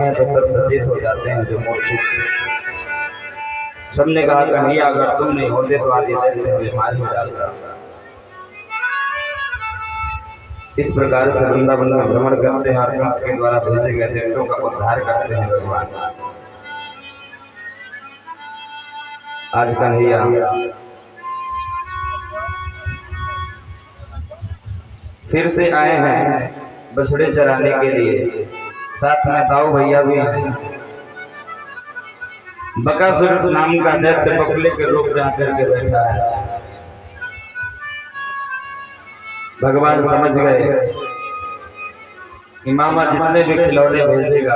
हैं तो सब सचेत हो जाते हैं जो मूर्छित। सबने कहा कन्हैया अगर तुम नहीं होते तो आज ये दैत्य मुझे मार ही डालता। इस प्रकार से वृंदावन में भ्रमण करते हैं और कंस के द्वारा भेजे गए दैत्यों का उद्धार करते हैं भगवान। आज कन्हैया फिर से आए हैं बछड़े चराने के लिए, साथ में दाऊ भैया भी हैं। बकासुर नाम का दैत्य बकुले के रूप में आकर के बैठा है। भगवान समझ गए कि मामा जितने भी खिलौने भेजेगा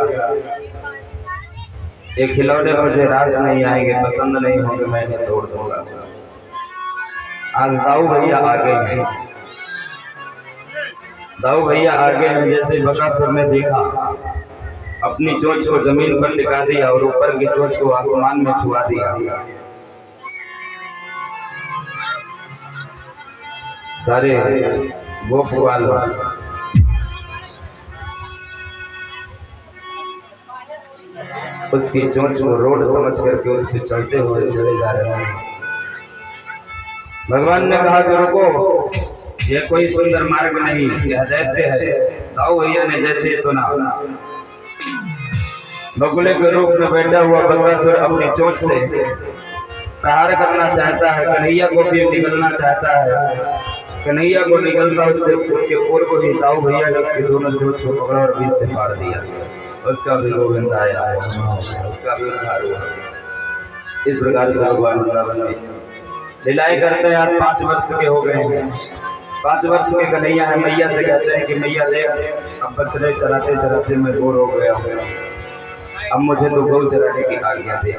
ये खिलौने मुझे रास नहीं आएंगे, पसंद नहीं होंगे, मैं इन्हें तोड़ दूंगा। आज दाऊ भैया आगे हैं। दाऊ भैया आगे हैं। जैसे बकासुर ने देखा अपनी चोंच को जमीन पर टिका दिया और ऊपर की चोंच को आसमान में छुआ दिया। सारे गोपवाल उसकी चोंच को रोड समझ करके उस पर चलते हुए चले जा रहे हैं। भगवान ने कहा कि रुको, ये कोई सुंदर मार्ग नहीं, यह दैत्य है। दाऊ भैया ने जैसे सुना बकुले के रूप में बैठा हुआ बकासुर अपनी चोंच से प्रहार करना चाहता है, कन्हैया को भी निगलना चाहता है। कन्हैया को निगलता उसके पूर्व ही दाऊ भैया ने उसके दोनों चोंच को पकड़ा और बीच से फाड़ दिया। उसका भी गोविंद आया, उसका भी उद्धार हुआ। इस प्रकार से भगवान वृंदावन में लीलाएं करते हैं। आज 5 वर्ष के हो गए हैं। 5 वर्ष के कन्हैया है। मैया से कहते हैं कि मैया देख, अब बछड़े चराते चराते मैं बोर हो गया हूँ, अब मुझे तो गौ चराने की आज्ञा दे।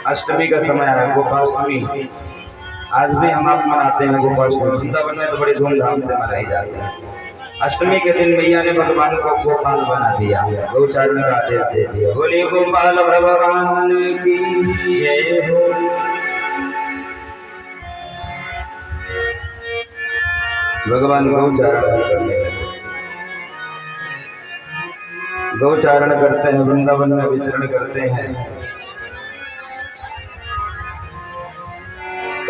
अष्टमी का समय है, गोपाष्टमी। आज भी हम आप मनाते हैं गोपाष्टमी। वृंदावन में तो बड़ी धूमधाम से मनाई जाती है। अष्टमी के दिन मैया ने भगवान को गोपाल बना दिया, गौ चारण का आदेश दे दिया। बोलिए गोपाल भगवान की जय हो। भगवान गौचारण करते हैं, वृंदावन में विचरण करते हैं।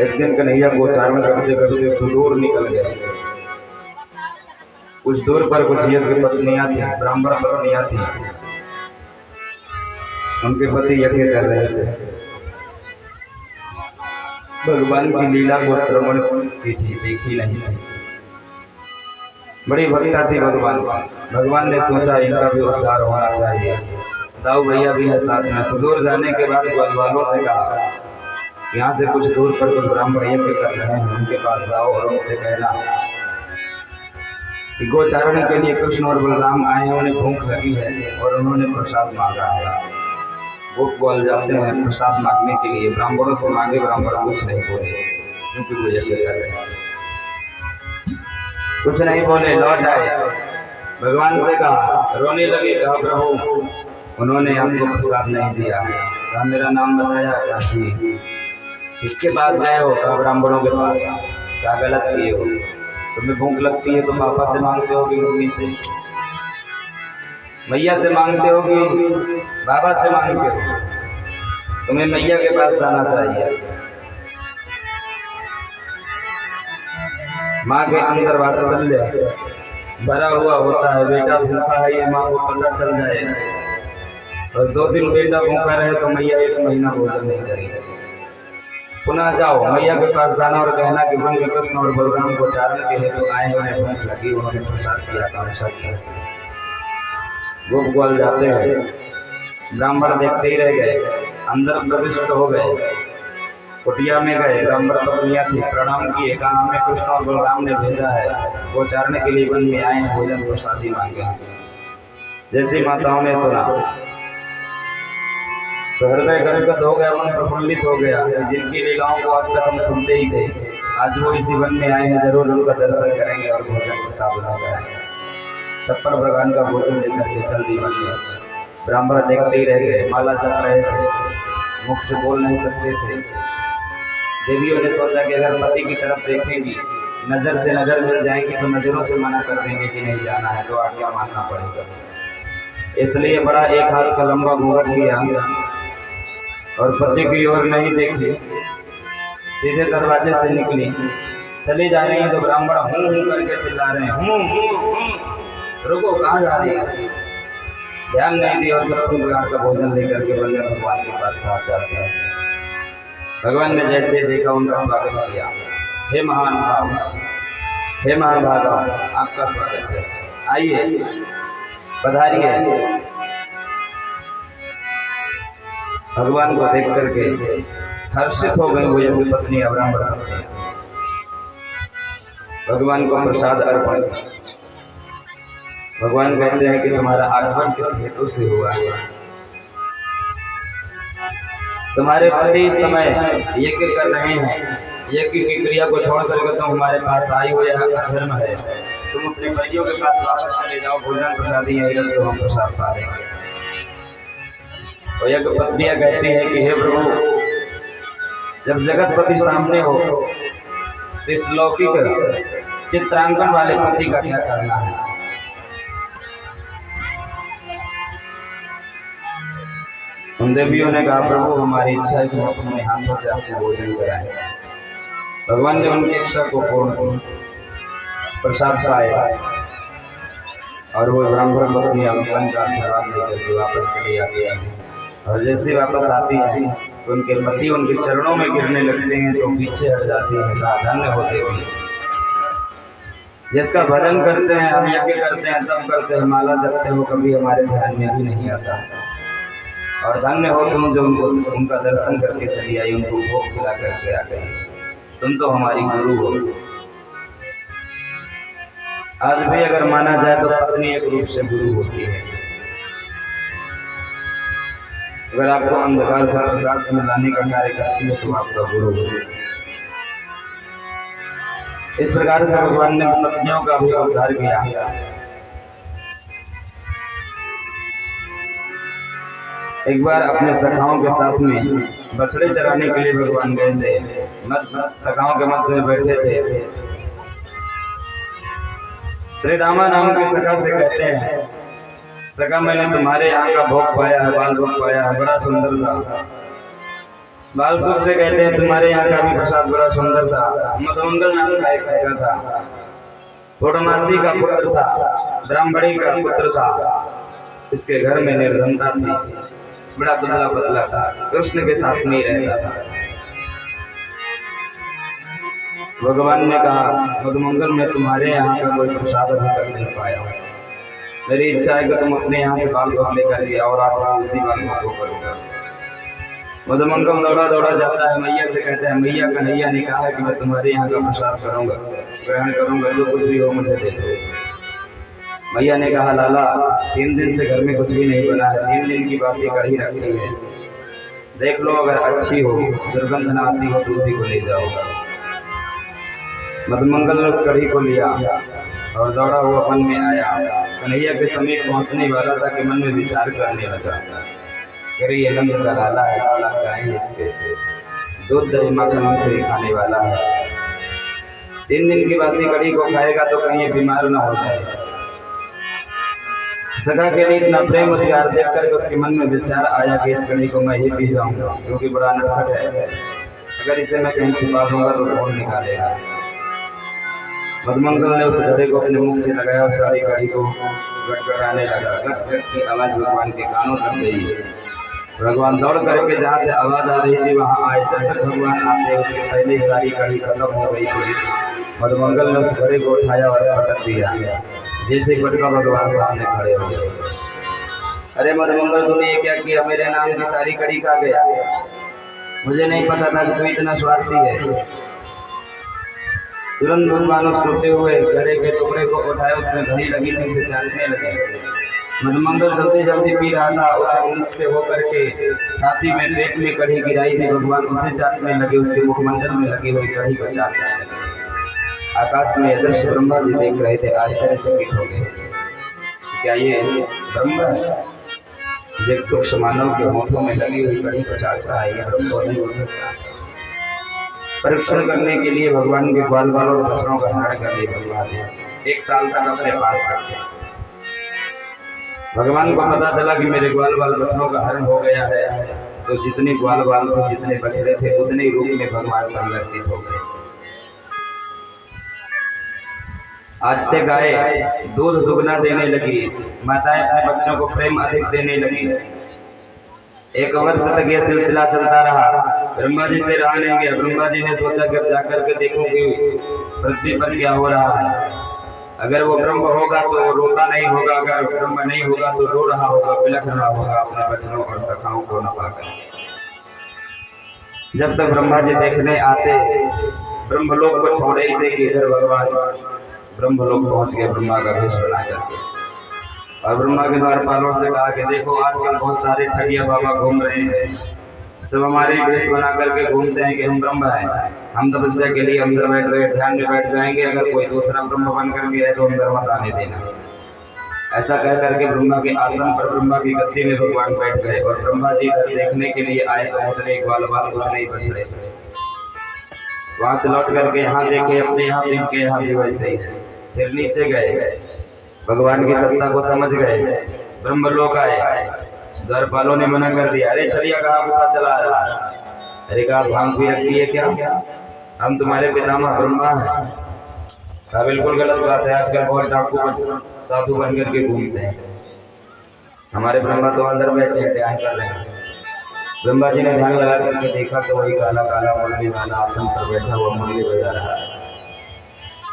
एक दिन कन्हैया गोचारण करते करते सुदूर निकल गए। कुछ दूर पर कुछ यज्ञ पत्नियां थी, ब्राह्मण पत्नियां थी। उनके पति यज्ञ कर रहे थे। भगवान की लीला को श्रवण की थी, देखी नहीं थी। बड़ी भक्ता थी भगवान। भगवान ने सोचा इनका भी उद्धार होना चाहिए। दाऊ भैया भी है साथ में। सुदूर जाने के बाद ग्वाल वालों से कहा यहाँ से कुछ दूर पर कुछ ब्राह्मण यज्ञ कर रहे हैं, उनके पास जाओ और उनसे कहना कि गोचारण के लिए कृष्ण और बलराम आए हैं, उन्हें भूख लगी है और उन्होंने प्रसाद मांगा है। वो ग्वाल जाते हैं प्रसाद मांगने के लिए। ब्राह्मणों से मांगे, ब्राह्मण कुछ नहीं बोले क्योंकि वो यज्ञ कर रहे हैं। कुछ नहीं बोले, लौट आए। भगवान से कहा, रोने लगे। कहा प्रभु उन्होंने हमको प्रसाद नहीं दिया। कहा मेरा नाम बताया। कहा जी। किसके पास गए हो? कहा ब्राह्मणों के पास। क्या गलत किए हो? तुम्हें भूख लगती है तो पापा से मांगते हो कि मम्मी से, मैया से मांगते हो कि बाबा से मांगते हो? तुम्हें मैया के पास जाना चाहिए। माँ के अंदर वात्सल्य भरा हुआ होता है। बेटा भूखा है ये माँ को पता चल जाए, और 2 दिन बेटा भूखा रहे तो मैया 1 महीना भोजन नहीं करेगी। पुनः जाओ मैया के पास जाना और कहना कि हम कृष्ण और बलराम को चारण के हेतु आए, उन्हें भूख लगी, उन्होंने प्रसाद किया था। गोप ग्वाल जाते हैं। ब्राह्मण देखते ही रह गए, अंदर प्रविष्ट हो गए। कुटिया में गए, ब्राह्मण पत्नियां थी, प्रणाम किए। कहा हमें कृष्ण और बलराम ने भेजा है, वो चारने के लिए वन में आए हैं, भोजन प्रसादी मांगे। जैसी माताओं ने सुना तो हृदय गदगद हो गया, मन प्रफुल्लित हो गया। जिनकी लीलाओं को आज तक हम सुनते ही थे, आज वो इसी वन में आए हैं, जरूर उनका दर्शन करेंगे और भोजन प्रसाद बनाएंगे। 56 भगवान का भोजन लेकर के चल दी वन में। ब्राह्मण देखते ही रह गए, माला जप रहे थे, मुख से बोल नहीं सकते थे। देवियों ने सोचा कि अगर पति की तरफ देखेंगी, नजर से नजर मिल जाएगी तो नजरों से मना कर देंगे कि नहीं जाना है, तो आज्ञा मानना पड़ेगा। इसलिए बड़ा एक हाथ का लंबा घूंघट किया और पति की ओर नहीं देखी, सीधे दरवाजे से निकली। चली जा रही है तो ब्राह्मण हूँ हूँ करके चिल्ला रहे हैं, हूँ। रुको, कहाँ जा रही है? ध्यान नहीं दिया और सब प्रकार का भोजन लेकर के बल्ले भगवान के पास पहुंच जाते हैं। भगवान ने जैसे देखा उनका स्वागत किया। हे महान भाव, हे महाभागा, आपका स्वागत है, आइए पधारिए। भगवान को देख करके हर्षित हो गई वो यज्ञ पत्नी अब्राह्मण। भगवान को प्रसाद अर्पण। भगवान कहते हैं कि तुम्हारा आगमन किस हेतु से हुआ है? तुम्हारे पति इस समय यज्ञ कर रहे हैं, यज्ञ की क्रिया को छोड़ करके तुम हमारे पास आई हो, यह अधर्म है। तुम अपने पतियों के पास वापस चले जाओ, भोजन प्रसादी है तो हम प्रसाद पा देंगे। तो यज्ञ पत्नियां कहती है कि हे प्रभु, जब जगतपति सामने हो तो इस लौकिक चित्रांकन वाले पति का क्या करना है? उन देवियों ने कहा प्रभु, हमारी इच्छा है कि हम अपने हाथों से आपको भोजन कराएं। भगवान ने उनकी इच्छा को पूर्ण प्रसाद पाया और वो ब्राह्मण पत्नी भगवान का आशीर्वाद लेकर के वापस चली आती है। और जैसे वापस आती है तो उनके पति उनके चरणों में गिरने लगते हैं तो पीछे हट जाती है। धन्य हो देवी, जिसका भजन करते हैं, हम यज्ञ करते हैं, तब करते हैं, माला जपते हो, कभी हमारे ध्यान में भी नहीं आता। और धन्य हो तुम जो उनका दर्शन करके चली आई, उनको भोग खिला करके आ गई। तुम तो हमारी गुरु हो। आज भी अगर माना जाए तो पत्नी एक रूप से गुरु होती है। अगर आपको अंधकार से प्रकाश में लाने का कार्य करती है तो आपका गुरु हो। इस प्रकार से भगवान ने पत्नियों का भी उद्धार किया। एक बार अपने सखाओं के साथ में बछड़े चराने के लिए भगवान गए थे। सखाओं के मध्य में बैठे थे। श्री रामा नाम के सखा से कहते हैं, सखा मैंने तुम्हारे यहाँ का भोग पाया है, बाल भोग पाया है, बड़ा सुंदर था। बालसुख से कहते हैं तुम्हारे यहाँ का भी प्रसाद बड़ा सुंदर था। मधुमंगल नाम का एक सखा था, पूर्णमासी का पुत्र था, ब्राह्मणी का पुत्र था। इसके घर में निर्धनता थी, बड़ा दुबला पतला था, कृष्ण के साथ में ही रहता था। भगवान ने कहा मधुमंगल में तुम्हारे यहाँ का कोई प्रसाद अभी तक नहीं पाया। मेरी इच्छा है कि तुम अपने यहाँ से बाल भोग लेकर के और आप उसी बाल भोग करूँगा। मधुमंगल दौड़ा दौड़ा जाता है, मैया से कहता है मैया कन्हैया ने कहा है कि मैं तुम्हारे यहाँ का प्रसाद करूँगा, ग्रहण करूँगा, जो कुछ भी हो मुझे दे दो। मैया ने कहा लाला 3 दिन से घर में कुछ भी नहीं बना है, 3 दिन की बासी कढ़ी रखी है, देख लो अगर अच्छी हो, दुर्गंध न आती हो तो उसी को ले जाओ। मधुमंगल ने उस कढ़ी को लिया और दौड़ा हुआ वन में आया। कन्हैया के समीप पहुंचने वाला था कि मन में विचार करने लगा, अरे ये नंद का लाला है, लाला खाएंगे इसके, दूध दही मक्खन से खाने वाला है, 3 दिन की बासी कढ़ी को खाएगा तो कहीं बीमार न हो जाए। सखा के लिए इतना प्रेम अधिकार देख करके उसके मन में विचार आया कि इस कढ़ी को मैं ही पी जाऊंगा, क्योंकि बड़ा नटखट है, अगर इसे मैं कहीं छिपा दूंगा तो ढूंढ निकालेगा। मधुमंगल ने उस गधे को अपने मुख से लगाया और सारी कढ़ी को गटगटाने लगा। गट की आवाज भगवान के कानों तक गई। भगवान दौड़ करके जहाँ से आवाज आ रही थी वहां आए। जब तक भगवान आते उसके पहले ही सारी कढ़ी खत्म हो गई थी। मधुमंगल ने उस गधे को उठाया और पटक दिया, जैसे पटका भगवान सामने खड़े हो गए। अरे मधुमंगल तूने क्या किया, मेरे नाम की सारी कढ़ी खा गया, मुझे नहीं पता था कि तू इतना स्वार्थी है। तुरंत भगवान उस टूटे हुए गधे के टुकड़े को उठाया, उसमें घड़ी लगी थी, उसे चाटने लगे। मधुमंगल जल्दी जल्दी पी रहा था, उसे मुख से होकर के छाती में पेट में कढ़ी गिराई थी। भगवान उसे चाटने लगे, उसके मुखमंडल में लगी हुई कढ़ी को चाटने लगे। आकाश में दृश्य ब्रह्मा जी देख रहे थे, आश्चर्यचकित हो गए, क्या ये ब्रह्म है जो तुक्ष मानव के होठों में लगी हुई कढ़ी को चाटता है? यह ब्रह्म नहीं हो सकता। परीक्षण करने के लिए भगवान के ग्वाल बालों और बछड़ों का हरण कर लिया। भगवान 1 साल तक अपने पास रखे। भगवान को पता चला कि मेरे ग्वाल बाल बछड़ों का हरण हो गया है, तो जितने ग्वाल बाल थे, जितने बछड़े थे, उतने ही रूप में भगवान परिवर्तित हो गए। आज से गाय दूध दुगना देने लगी, माताएं अपने बच्चों को प्रेम अधिक देने लगी। 1 वर्ष तक यह सिलसिला चलता रहा। ब्रह्मा जी से रहा नहीं गया। ब्रह्मा जी ने सोचा कि अब जाकर के देखूं कि पृथ्वी पर क्या हो रहा है। अगर वो ब्रह्म होगा तो रोता नहीं होगा, अगर ब्रह्म नहीं होगा तो रो रहा होगा, बिलख रहा होगा अपने बच्चों और सखाओं को न पाकर। जब तक ब्रह्मा जी देखने आते, ब्रह्मलोक को छोड़े ही थे कि इधर भगवान ब्रह्मलोक पहुंच गए ब्रह्मा का भेष बना करके। और ब्रह्मा के द्वारपालों से कहा कि देखो आजकल बहुत सारे ठगिया बाबा घूम रहे हैं, सब हमारे भेष बना करके घूमते हैं कि हम ब्रह्म हैं, हम तपस्या के लिए अंदर बैठ रहे, ध्यान में बैठ जाएंगे, अगर कोई दूसरा ब्रह्म बन करके है तो अंदर मत आने देना। ऐसा कह करके ब्रह्मा के आसन पर, ब्रह्मा की गद्दी में भगवान बैठ गए। और ब्रह्मा जी इधर देखने के लिए आए तो उतने ग्वाल बाल उतने ही बछड़े। वहां से लौट करके यहाँ देखे, अपने यहाँ इनके यहाँ भी वैसे ही। फिर नीचे गए, भगवान की सत्ता को समझ गए, ब्रह्मलोक आए। द्वारपालों ने मना कर दिया, अरे चलिए कहाँ गुस्सा चला रहा है। अरे कहा भांग भी रखती है क्या, हम तुम्हारे पितामह ब्रह्मा हैं। कहा बिल्कुल गलत बात है, आजकल बहुत डाकू साधु बन करके घूमते हैं, हमारे ब्रह्मा तो अंदर बैठे हैं, ध्यान कर रहे हैं। ब्रह्मा जी ने ध्यान लगा करके देखा तो वही काला काला मुरली वाला आसन पर बैठा हुआ मुरली बजा रहा है।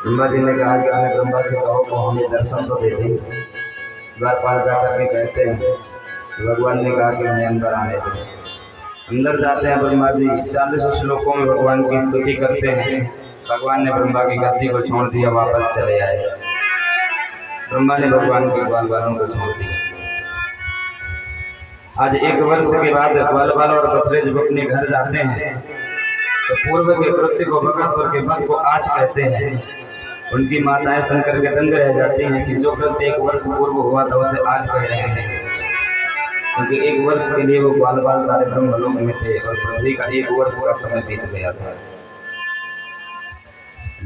ब्रह्मा जी ने कहा कि हमें ब्रह्मा से कहो को हमें दर्शन तो दे दें। द्वारपाल जाकर के कहते हैं, भगवान ने कहा कि हमें अंदर आने दें। अंदर जाते हैं ब्रह्मा जी, 40 श्लोकों में भगवान की स्तुति करते हैं। भगवान ने ब्रह्मा की गद्दी को छोड़ दिया, वापस चले आए। ब्रह्मा ने भगवान के ग्वाल बालों को छोड़ दिया। आज 1 वर्ष के बाद ग्वाल बाल और बछड़े जब अपने घर जाते हैं तो पूर्व के कृत्य को, बकासुर के वध को आज कहते हैं। उनकी माताएं सुनकर के दंग रह जाती हैं कि जो कृत्य 1 वर्ष पूर्व हुआ था उसे आज कह रहे हैं, क्योंकि 1 वर्ष के लिए वो ग्वाल बाल सारे ब्रह्मलोक में थे और पृथ्वी का 1 वर्ष का समय बीत गया था।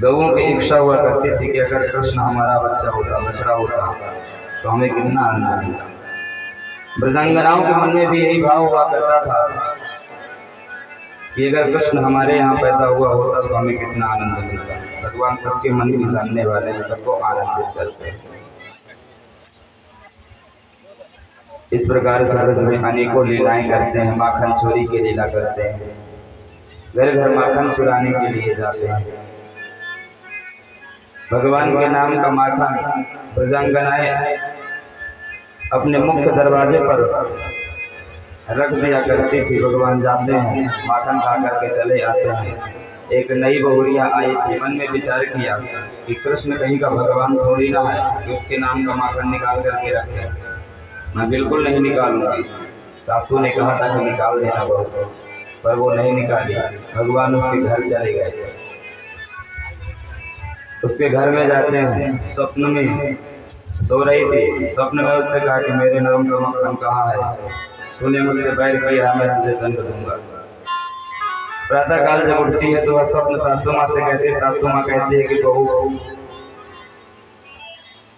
गौओं की इच्छा हुआ करती थी कि अगर कृष्ण हमारा बच्चा होता, बछड़ा होता तो हमें कितना आनंद मिलता। ब्रजांगनाओं के मन में भी यही भाव हुआ करता था कि अगर कृष्ण हमारे यहाँ पैदा हुआ होता तो हमें कितना आनंद मिलता। भगवान सबके मन की जानने वाले हैं, सबको आनंदित करते हैं। इस प्रकार से ब्रज में अनेकों लीलाएं करते हैं, माखन चोरी की लीला करते हैं, घर घर माखन चुराने के लिए जाते हैं। भगवान के नाम का माखन ब्रजांगनाएं अपने मुख्य दरवाजे पर रख दिया करती थी। भगवान जाते हैं, माखन खा करके चले आते हैं। एक नई बहुरिया आई थी, मन में विचार किया कि कृष्ण कहीं का भगवान थोड़ी ना है कि उसके नाम का माखन निकाल करके रखे। मैं बिल्कुल नहीं निकालूंगी। सासू ने कहा था कि निकाल देना बहुत, पर वो नहीं निकाली। भगवान उसके घर चले गए। उसके घर में जाते हैं, स्वप्न में सो रही थी। स्वप्न में उससे कहा कि मेरे नाम का मक्खन कहाँ है, तूने मुझसे बैर किया, मैं तुझे दंड दूंगा। प्रातः काल जब उठती है तो वह स्वप्न सासू माँ से कहती है। सासू माँ कहती है कि बहू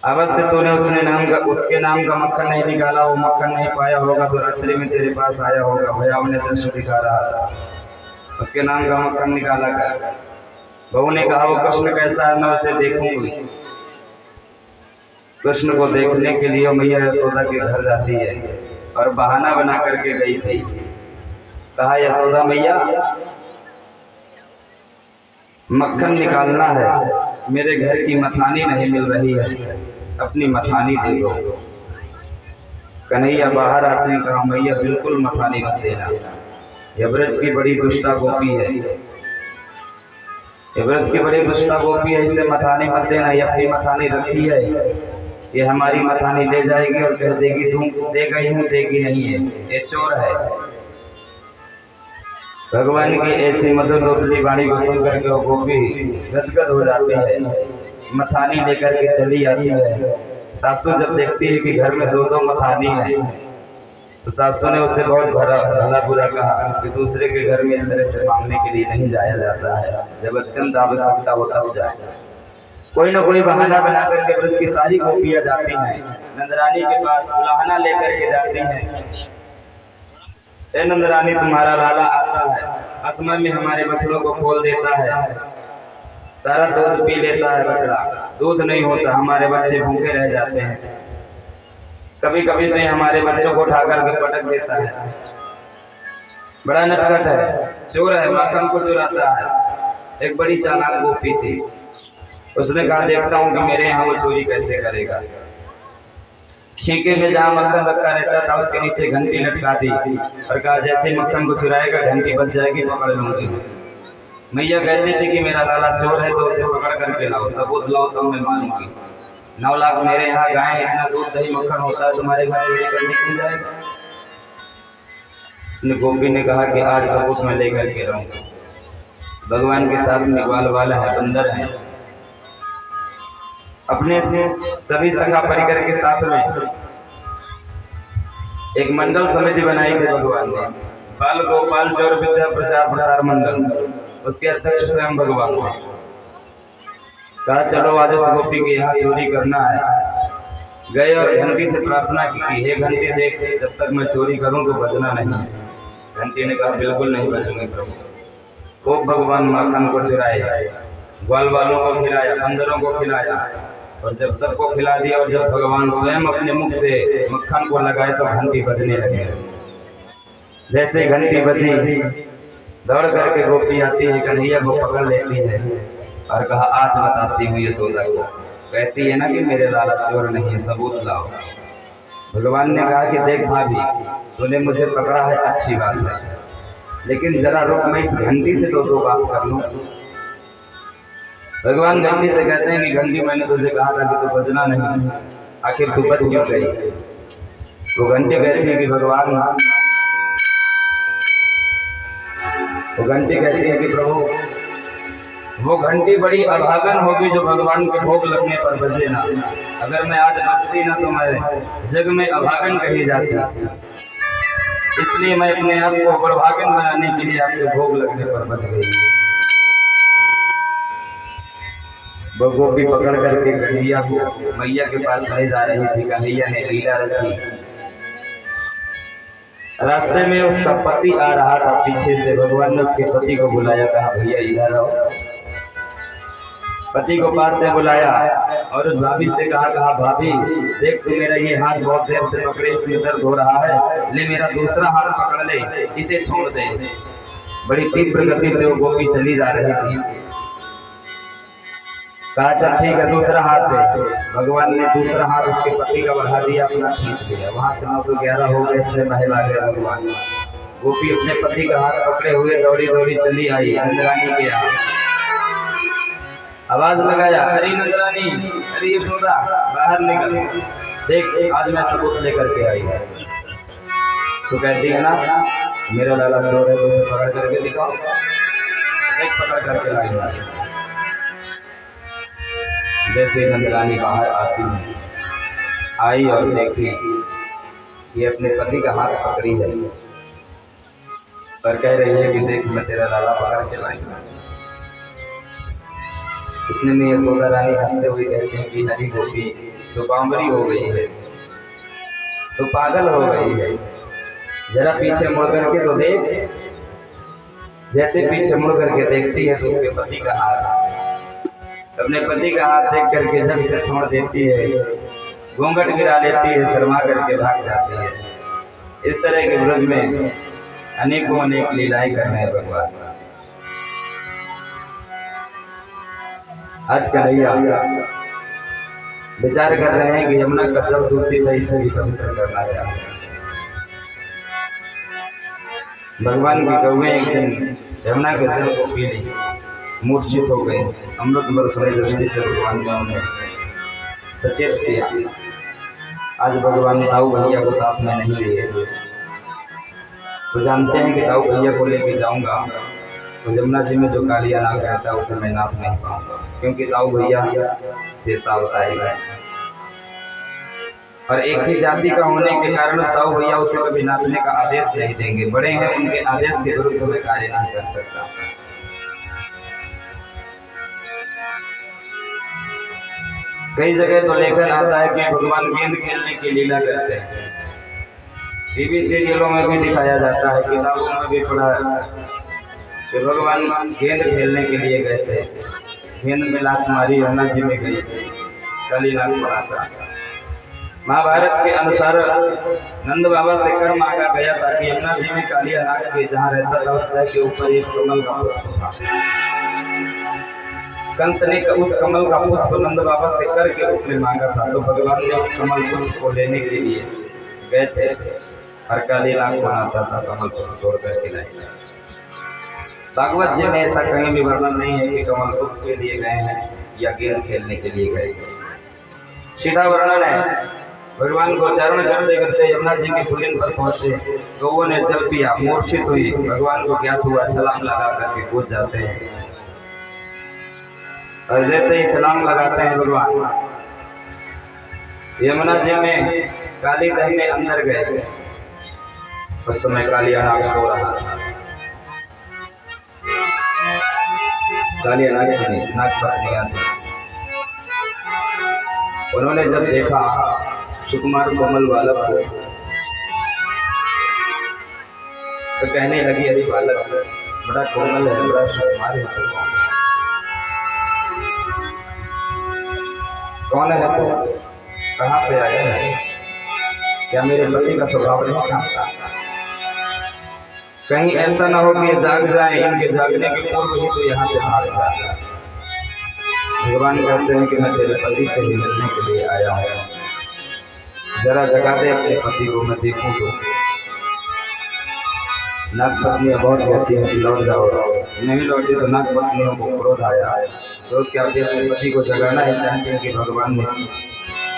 अवश्य तूने उसके नाम का मक्खन नहीं निकाला, वो मक्खन नहीं पाया होगा तो रात्रि में तेरे पास आया होगा, भैया हमने दृश्य दिखा रहा था, उसके नाम का मक्खन निकाला कर। बहू ने कहा वो कृष्ण कैसा है, मैं उसे देखूंगी। कृष्ण को देखने के लिए मैया यशोदा के घर जाती है और बहाना बना करके गई थी। कहा यशोदा मैया मक्खन निकालना है, मेरे घर की मथानी नहीं मिल रही है, अपनी मथानी दे दो। कन्हैया बाहर आते हैं। कहा मैया बिल्कुल मथानी मत देना, यह ब्रज की बड़ी दुष्टा गोपी है, यह ब्रज की बड़ी दुष्टा गोपी है, इसे मथानी मत देना। ये अपनी मथानी रखी है, ये हमारी मथानी ले जाएगी और कह देगी तुम दे गई हूँ, देगी नहीं है, ये चोर है। भगवान की ऐसी मधुर लोकली वाणी को सुन करके वो गोपी गदगद हो जाती है, मथानी लेकर के चली आती है। सासू जब देखती है कि घर में 2-2 मथानी है तो सासू ने उसे बहुत भला बुरा कहा कि दूसरे के घर में इस तरह से मांगने के लिए नहीं जाया जाता है, जब अत्यंत आवश्यकता हो तब जाए। कोई ना कोई बहाना बना करके उसकी सारी गोपियां जाती हैं नंदरानी के पास, उलाहना लेकर के जाती हैं। ए नंदरानी, तुम्हारा लाला आता है, असमय में हमारे बछड़ों को खोल देता है, सारा दूध पी लेता है बछड़ा, दूध नहीं होता, हमारे बच्चे भूखे रह जाते हैं। कभी कभी तो हमारे बच्चों को उठा करके पटक देता है। बड़ा नटखट है, चोर है, माखन को चुराता है। एक बड़ी चालाक गोपी थी, उसने कहा देखता हूँ कि मेरे यहाँ वो चोरी कैसे करेगा। छीके में जहाँ मक्खन रखा रहता था उसके नीचे घंटी लटका दी और कहा जैसे मक्खन को चुराएगा घंटी बच जाएगी, पकड़ लूंगी। मैया कहती थी कि मेरा लाला चोर है तो उसे पकड़ करके लाओ, सबूत लाओ तब मैं मानूंगी। 9 लाख मेरे यहाँ गाय, इतना दूध दही मक्खन होता है, तुम्हारे घर चोरी करने क्यों जाएगा। उसने गोपी ने कहा कि आज सबूत मैं लेकर के रहूंगा। भगवान के साथ में ग्वाल वाला है, बंदर है, अपने से सभी सखा परिकर के साथ में एक मंडल समिति बनाई थी भगवान ने, बाल गोपाल चौर विद्या प्रचार प्रसार मंडल, उसके अध्यक्ष स्वयं भगवान थे। कहा चलो आज उस गोपी के यहाँ चोरी करना है। गए और घंटी से प्रार्थना की, हे घंटी देख, जब तक मैं चोरी करूं तो बचना नहीं। घंटी ने कहा बिल्कुल नहीं बचूंगी प्रभु। खूब भगवान माखन को चुराए, ग्वाल वालों को खिलाया, बंदरों को खिलाया, और जब सबको खिला दिया और जब भगवान स्वयं अपने मुख से मक्खन को लगाए तो घंटी बजने लगी। जैसे घंटी बजी, दौड़ करके गोपी आती है, कन्हैया को पकड़ लेती है और कहा आज बताती हूँ यशोदा को। कहती है ना कि मेरे लाला चोर नहीं है, सबूत लाओ। भगवान ने कहा कि देख भाभी, तूने मुझे पकड़ा है, अच्छी बात है, लेकिन जरा रुक, मैं इस घंटी से तो बात कर लूं। भगवान घंटी से कहते हैं कि घंटी, मैंने तुझे कहा था कि तू बचना नहीं, आखिर तू बच क्यों गई। वो घंटी कहती है कि भगवान, वो घंटी कहती है कि प्रभु, वो घंटी बड़ी अभागन होगी जो भगवान के भोग लगने पर बजे ना। अगर मैं आज बचती ना तो मैं जग में अभागन कही जाती, इसलिए मैं अपने आप को बड़भागन बनाने के लिए आपके भोग लगने पर बच गई। वो गोपी पकड़ करके कन्हैया को मैया के पास ले जा रही थी। कन्हैया ने लीला रची, रास्ते में उसका पति आ रहा था पीछे से। भगवान ने उसके पति को बुलाया, कहा भैया इधर आओ। पति को पास से बुलाया और उस भाभी से कहा भाभी देख, तू मेरा ये हाथ बहुत देर से पकड़े, इसमें दर्द हो रहा है, ले मेरा दूसरा हाथ पकड़ ले, इसे छोड़ दे। बड़ी तीव्र गति से वो गोपी चली जा रही थी। कहा चल ठीक है, दूसरा हाथ दे। भगवान ने दूसरा हाथ उसके पति का बढ़ा दिया, अपना खींच लिया। वहां से 9 तो 11 हो गए, इसलिए महल आ गया भगवान। गोपी अपने पति का हाथ पकड़े हुए दौड़ी दौड़ी चली आई नंदरानी के यहाँ। आवाज लगाया, अरे नंदरानी, अरे यशोदा, बाहर निकल, देख आज मैं सबूत लेकर के आई है। तो कहती है ना मेरा लाला चोर है, तो पकड़ करके दिखाओ। देख पकड़ करके लाई। जैसे नंदरानी बाहर आती है, आई और देखी ये अपने पति का हाथ पकड़ी है और कह रही है कि देख मैं तेरा लाला पकड़ के लाई। इतने में यशोदा रानी हंसते हुए कहती है कि हरी गोपी तो बावरी हो गई है, तो पागल हो गई है, जरा पीछे मुड़ करके तो देख। जैसे पीछे मुड़ करके देखती है तो उसके पति का हाथ, अपने पति का हाथ देख करके जब से छोड़ देती है, घूंघट गिरा लेती है, शर्मा करके भाग जाती है। इस तरह के ब्रज में अनेकों अनेक लीलाएं कर रहे हैं भगवान। आज कन्हैया विचार कर रहे हैं कि यमुना का जल दूषित है, इसे भी पवित्र करना चाहते हैं। भगवान की गौएं एक दिन यमुना के जल को पी ली, मूर्छित हो गए। अमृत बरसने दृष्टि से भगवान ने उन्हें सचेत किया। आज भगवान ताऊ भैया को साथ में नहीं लिए, तो जानते हैं कि ताऊ भैया को लेके जाऊंगा तो यमुना जी में जो कालिया नाग रहता है उसे मैं नाप नहीं पाऊंगा, क्योंकि ताऊ भैया से सावता है और एक ही जाति का होने के कारण ताऊ भैया उसे कभी नापने का आदेश नहीं देंगे। बड़े हैं, उनके आदेश के विरुद्ध में कार्य नहीं कर सकता। कई जगह तो लेखन आता है कि भगवान गेंद खेलने की लीला करते हैं। टीवी सीरियलों में भी दिखाया जाता है, किताबों में भी पढ़ा कि भगवान गेंद खेलने के लिए गए थे। गेंद में लात मारी, यमुना जी में गई, कालीनाथ पड़ा था। महाभारत के अनुसार नंद बाबा से कर मांगा गया था कि यमुना जी में कालीनाथ के जहाँ रहता था उस तरह के ऊपर एक कमल का पुष्प था। कंस ने उस कमल का पुष्प नंद बाबा से कर के रूप में मांगा था, तो भगवान ने उस कमल पुष्प को लेने के लिए गए थे और कालीनाथ को आता था कमल पुष्प तोड़ करके लाए। भागवत जी में ऐसा कहीं भी वर्णन नहीं है कि कमल पुष्प के लिए गए हैं या गेंद खेलने के लिए गए। सीधा वर्णन है भगवान को चरण करते करते यमुना जी के कुलीन पर पहुंचे, गौओं ने जल पिया, मूर्छित हुई, भगवान को ज्ञात हुआ, छलांग लगा करके कूद जाते हैं। और जैसे ही छलांग लगाते हैं भगवान यमुना जी में काली दह में अंदर गए। उस समय कालीनाथ सो रहा था। कालीनाथ की नाग पत्नियां थी। उन्होंने जब देखा सुकुमार कोमल बालक को तो कहने लगी, अरे बालक बड़ा कोमल है, बड़ा सुकुमार है, कौन है तो कहाँ से आया है? क्या मेरे पति का स्वभाव नहीं जानता? कहीं ऐसा ना हो कि जाग जाए, इनके जागने के पूर्व ही तो यहाँ से भाग जाए। भगवान कहते हैं कि मैं तेरे पति से ही मिलने के लिए आया हूँ, जरा जगा दे अपने पति को, मैं देखूं तो। नाग पत्नियां बहुत कहती हैं कि लौट जाओ, नहीं लौटी तो नाग पत्नियों को क्रोध आया। तो क्या अपने पति को जगाना ही चाहते हैं कि भगवान ने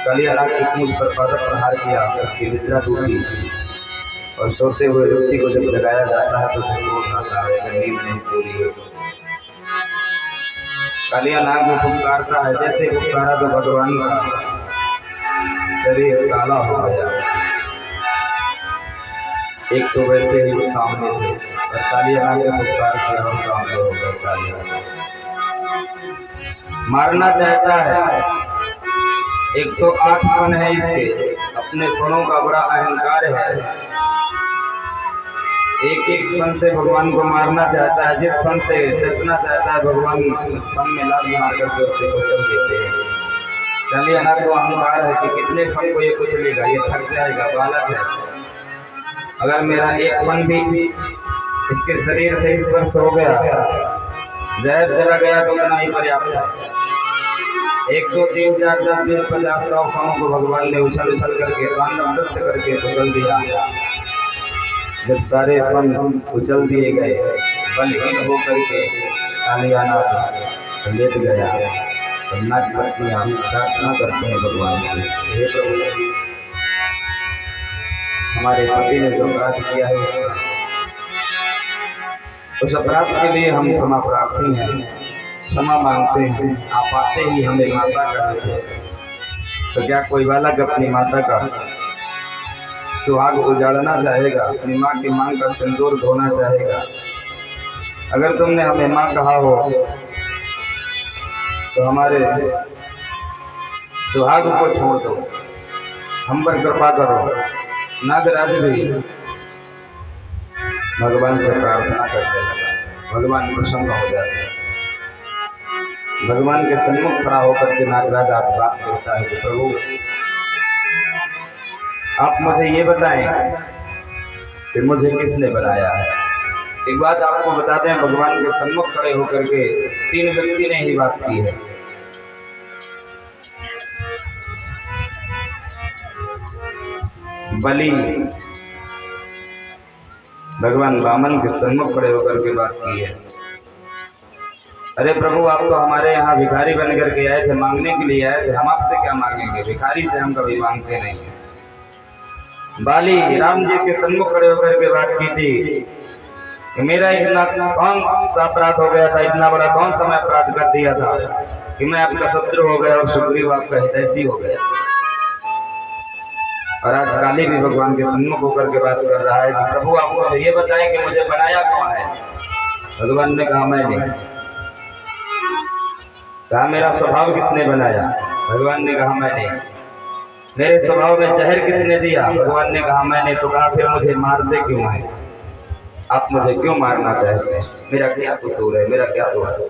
कालीनाथ की पूंछ पर पादप प्रहार किया, उसकी निद्रा टूटी और सोते हुए व्यक्ति को जब जगाया जाता है तो क्रोध आता है, अगर नींद नहीं पूरी हो। कालीनाथ को पुकारता है, जैसे पुकारा तो भगवान का शरीर काला हो गया। एक तो वैसे ही सामने थे और कालीनाथ के पुकार से और सामने हो गए। कालीनाथ मारना चाहता है, 108 फन है इसके, अपने फनों का बड़ा अहंकार है। एक एक फन से भगवान को मारना चाहता है, जिस फन से डसना चाहता है भगवान उस फन में लात मार करके उससे कुचल देते हैं। कालीनाथ को अहंकार है कि कितने फन को ये कुचलेगा, ये थक जाएगा, बालक है। अगर मेरा एक फन भी इसके शरीर से स्पर्श हो गया, जहर चला गया तो उतना ही पर्याप्त है। 1 2 3 4 10 20 50 100 फनों को भगवान ने उछल उछल करके तांडव नृत्य करके कुचल दिया। जब सारे फन कुचल दिए गए, बलहीन होकर के कालीनाथ लेट गया। तो नाग पत्नियां प्रार्थना करते हैं भगवान से, हे प्रभु, हमारे पति ने जो अपराध किया है उस अपराध के लिए हम क्षमा प्रार्थी हैं, क्षमा मांगते हैं। आप आते ही हमें माता कहते हैं, तो क्या कोई बालक अपनी माता का सुहाग उजाड़ना चाहेगा, अपनी माँ की मांग का सिंदूर धोना चाहेगा? अगर तुमने हमें माँ कहा हो तो हमारे सुहाग को छोड़ दो, हम पर कृपा करो। नागराज भी भगवान से प्रार्थना करते लगा, भगवान प्रसन्न हो जाते। भगवान के सन्मुख खड़ा होकर के नागराज आप बात करता है कि प्रभु आप मुझे ये बताएं कि मुझे किसने बनाया है। एक बात आपको बताते हैं, भगवान के सन्मुख खड़े होकर के 3 व्यक्ति ने ही बात की है। बलि भगवान वामन के सन्मुख खड़े होकर के बात की है। अरे प्रभु, आप तो हमारे यहाँ भिखारी बन करके आए थे, मांगने के लिए आए थे, हम आपसे क्या मांगेंगे? भिखारी से हम कभी मांगते नहीं है। बाली राम जी के सन्मुख खड़े होकर के बात की थी कि मेरा इतना कौन सा अपराध हो गया था, इतना बड़ा कौन सा मैं अपराध कर दिया था कि मैं आपका शत्रु हो गया और सुग्रीव आपका हितैषी हो गया। और आज काली भी भगवान के सन्मुख होकर के बात कर रहा है कि प्रभु आप मुझे ये बताएं कि मुझे बनाया कौन है। भगवान ने कहा मैं नहीं। कहा मेरा स्वभाव किसने बनाया? भगवान ने कहा मैंने। मेरे स्वभाव में जहर किसने दिया? भगवान ने कहा मैंने। तो कहा फिर मुझे मारते क्यों है? आप मुझे क्यों मारना चाहते हैं? मेरा क्या कसूर है? मेरा क्या दोष है?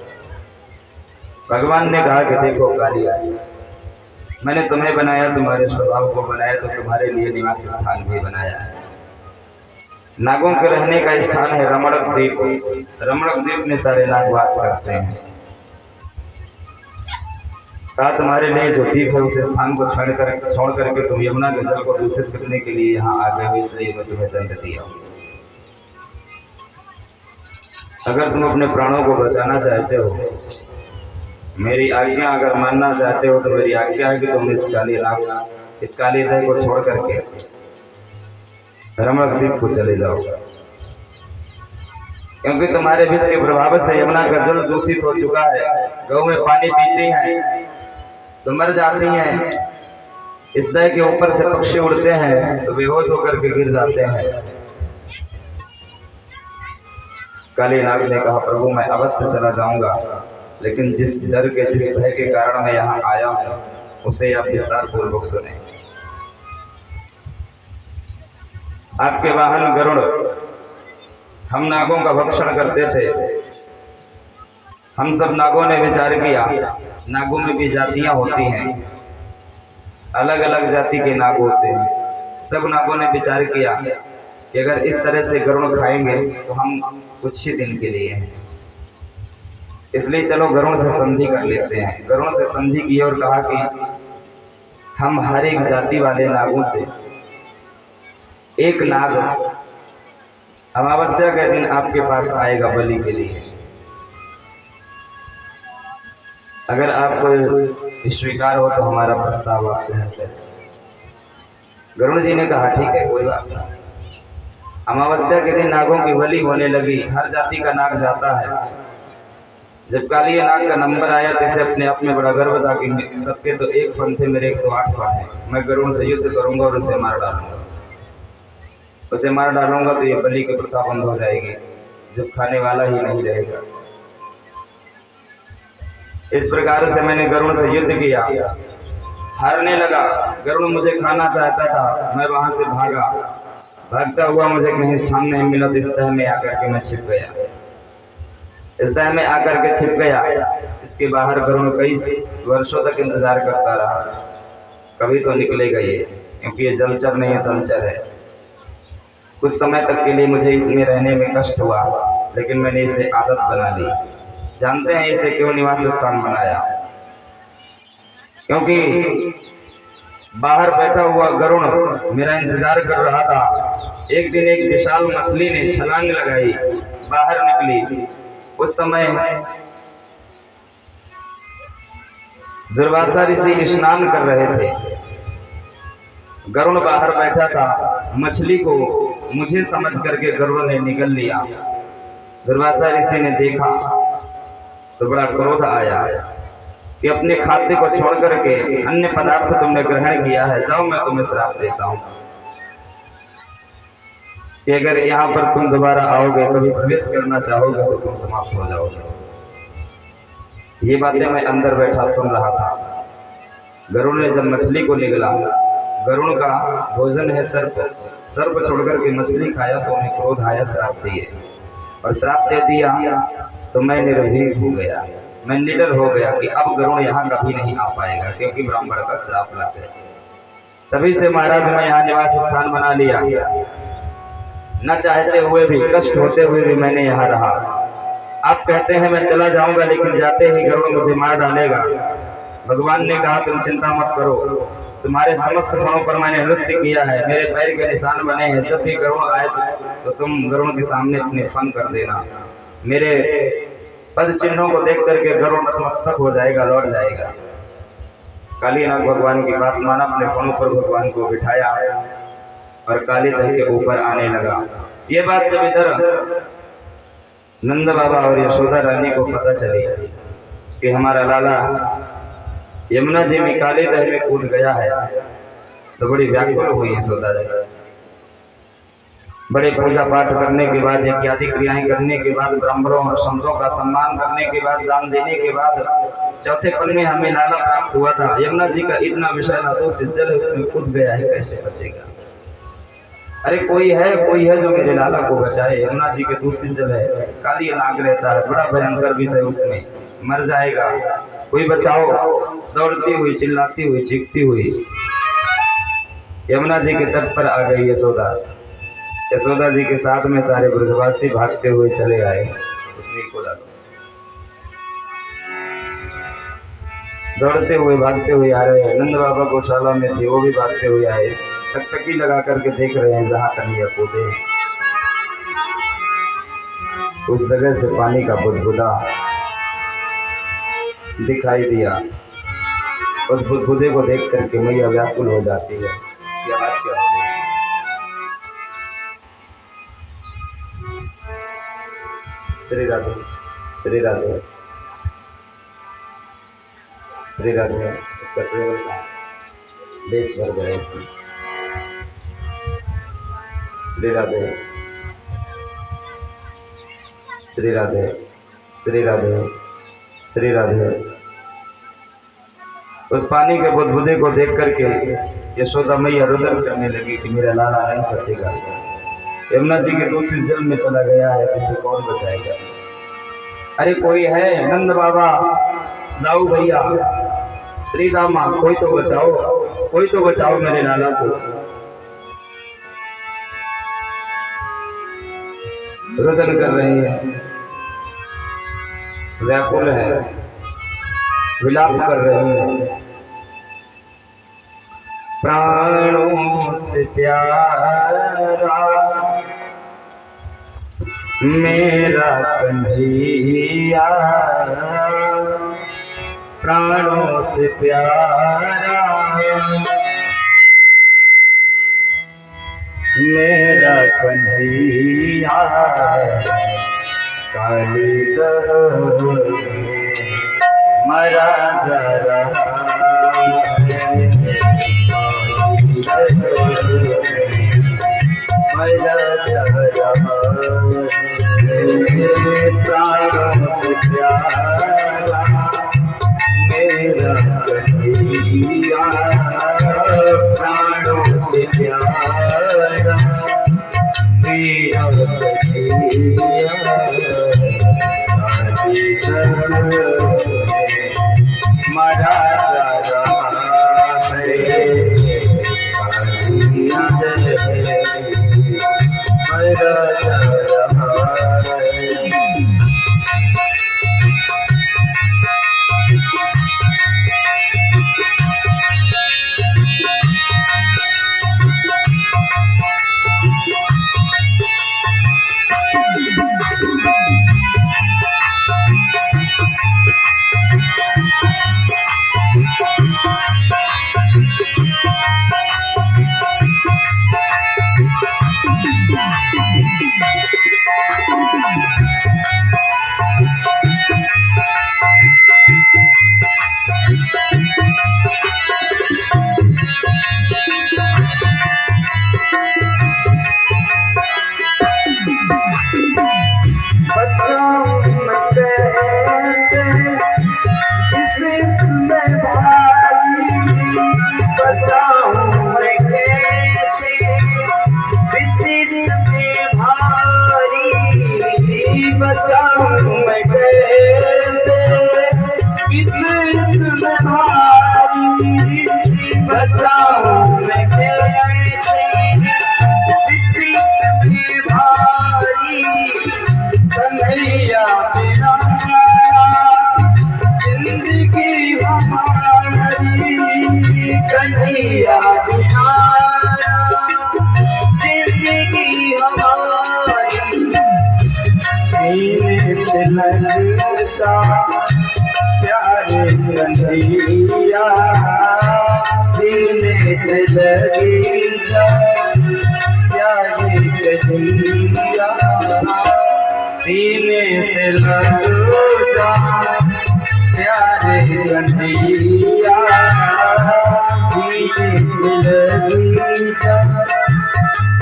भगवान ने कहा कि देखो कालिया, मैंने तुम्हें बनाया, तुम्हारे स्वभाव को बनाया, तो तुम्हारे लिए निवास स्थान भी बनाया है। नागों के रहने का स्थान है रमणक द्वीप। रमणक द्वीप में सारे नाग वास करते हैं। कहा तुम्हारे लिए जो द्वीप है उस स्थान को छोड़ करके तुम यमुना के जल को दूषित करने के लिए यहाँ आ गए हो, इसलिए मैं तुम्हें दंड दिया। अगर तुम अपने प्राणों को बचाना चाहते हो, मेरी आज्ञा अगर मानना चाहते हो, तो मेरी आज्ञा है कि तुम इस काली दह को छोड़ करके रमणक द्वीप को चले जाओ, क्योंकि तुम्हारे विष के प्रभाव से यमुना का जल दूषित हो चुका है। गौ में पानी पीती हैं तो मर जाती हैं, इस दह के ऊपर से पक्षी उड़ते हैं तो बेहोश होकर के गिर जाते हैं। काली नाग ने कहा प्रभु मैं अवश्य चला जाऊंगा, लेकिन जिस डर के जिस भय के कारण मैं यहाँ आया हूँ उसे आप विस्तार पूर्वक सुने। आपके वाहन गरुड़ हम नागों का भक्षण करते थे। हम सब नागों ने विचार किया, नागों में भी जातियां होती हैं, अलग अलग जाति के नाग होते हैं। सब नागों ने विचार किया कि अगर इस तरह से गरुड़ खाएंगे तो हम कुछ ही दिन के लिए हैं, इसलिए चलो गरुड़ से संधि कर लेते हैं। गरुड़ से संधि की और कहा कि हम हर एक जाति वाले नागों से एक नाग अमावस्या के दिन आपके पास आएगा बलि के लिए। अगर आपको स्वीकार हो तो हमारा प्रस्ताव आपसे है। गरुड़ जी ने कहा ठीक है, कोई बात नहीं। अमावस्या के दिन नागों की बलि होने लगी। हर जाति का नाग जाता है। जब काली नाग का नंबर आया तो इसे अपने आप में बड़ा गर्व था कि सबके तो एक फन थे, मेरे 108 फन है। मैं गरुड़ से युद्ध करूंगा और उसे मार डालूंगा। उसे मार डालूंगा तो ये बलि की प्रथा बंद हो जाएगी, जब खाने वाला ही नहीं रहेगा। इस प्रकार से मैंने गरुड़ से युद्ध किया, हारने लगा। गरुड़ मुझे खाना चाहता था, मैं वहां से भागा। भागता हुआ मुझे कहीं स्थान नहीं मिला तो इस तह में आकर के मैं छिप गया। इस तह में आकर के छिप गया। इसके बाहर गरुड़ कई वर्षों तक इंतजार करता रहा, कभी तो निकलेगा ये, क्योंकि ये जलचर नहीं है, जलचर है। कुछ समय तक के लिए मुझे इसमें रहने में कष्ट हुआ, लेकिन मैंने इसे आदत बना ली। जानते हैं इसे क्यों निवास स्थान बनाया? क्योंकि बाहर बैठा हुआ गरुड़ मेरा इंतजार कर रहा था। एक दिन एक विशाल मछली ने छलांग लगाई, बाहर निकली। उस समय दुर्वासा ऋषि स्नान कर रहे थे। गरुड़ बाहर बैठा था। मछली को मुझे समझ करके गरुड़ ने निगल लिया। दुर्वासा ऋषि ने देखा तो बड़ा क्रोध आया कि अपने खाद्य को छोड़ करके अन्य पदार्थ तुमने ग्रहण किया है, जाओ मैं तुम्हें श्राप देता हूं कि अगर यहाँ पर तुम दोबारा आओगे, कभी प्रवेश करना चाहोगे तो तुम समाप्त हो जाओगे। ये बातें मैं अंदर बैठा सुन रहा था। गरुड़ ने जब मछली को निगला, गरुड़ का भोजन है सर्प, सर्प छोड़कर के मछली खाया तो उन्हें क्रोध आया, श्राप दिए। और श्राप दे दिया तो मैं निर्भीक हो गया, मैं निडर हो गया कि अब गरुड़ यहाँ कभी नहीं आ पाएगा, क्योंकि ब्राह्मण का श्राप लग गया। तभी से महाराज मैं यहाँ निवास स्थान बना लिया। न चाहते हुए भी, कष्ट होते हुए भी मैंने यहाँ रहा। आप कहते हैं मैं चला जाऊंगा, लेकिन जाते ही गरुड़ मुझे मार डालेगा। भगवान ने कहा तुम चिंता मत करो, तुम्हारे समस्त फलों पर मैंने नृत्य किया है, मेरे पैर के निशान बने हैं। जब भी गरुड़ आए तो तुम गरुड़ के सामने अपने फन कर देना। मेरे पद चिन्हों को देख करके गरुड़ नतमस्तक हो जाएगा, लौट जाएगा। काली नाग भगवान की बात माना, अपने फनों पर भगवान को बिठाया और काली दह के ऊपर आने लगा। ये बात जब इधर नंद बाबा और यशोदा रानी को पता चली कि हमारा लाला यमुना जी में काली दह में कूद गया है, तो बड़ी व्याकुल हुई यशोदा जी। बड़े पूजा पाठ करने के बाद, इत्यादि क्रियाएं करने के बाद, ब्राह्मणों और संतों का सम्मान करने के बाद, दान देने के बाद चौथे पल में हमें नाला प्राप्त हुआ था। यमुना जी का इतना विशाल दूषित जल उसमें कूद गया है, कैसे बचेगा? अरे कोई है जो मेरे लाला को बचाए। यमुना जी के दूषित जल है, काली नाग रहता है, बड़ा भयंकर विषय, उसमें मर जाएगा, कोई बचाओ। दौड़ती हुई, चिल्लाती हुई, चीखती हुई यमुना जी के तट पर आ गई यशोदा। यशोदा जी के साथ में सारे ब्रजवासी भागते हुए चले आए। उसमें को डालो, दौड़ते हुए भागते हुए आ रहे हैं। नंद बाबा गौशाला में थे, वो भी भागते हुए आए, टकटकी लगा करके देख रहे हैं जहाँ कन्हैया कूदे। उस जगह से पानी का बुदबुदा दिखाई दिया। उस बुदबुदे को देख करके मैया व्याकुल हो जाती है कि आज क्या हो गया। श्री राधे, श्री राधे, श्री राधे। उसका ट्रेवल का देश भर गए इसमें। श्री राधे, श्री राधे, श्री राधे, श्री राधे। उस पानी के बुदबुदे को देख करके यशोदा मैया रुदन करने लगी कि मेरा लाला नहीं बचेगा। यमुना जी के दूसरे जल में चला गया है, किसे कौन बचाएगा? अरे कोई है, नंद बाबा, दाऊ भैया, श्री दामा, कोई तो बचाओ, कोई तो बचाओ मेरे लाला को। रुदन कर रहे हैं, व्याकुल है, विलाप कर रहे हैं। प्राणों से प्यारा मेरा कन्हैया, प्राणों से प्यारा मेरा कन्हैया, काली मरा जा रहा प्राणों से प्यारा मेरा कन्हैया, प्राणों से प्यारा मेरा कन्हैया, मरा जा रहा है, मरा जा रहा है। प्यारे कन्हैया सीने से लगी जा, प्यारे कन्हैया सीने से लग जा, प्यारे कन्हैया सीने से लगी जा,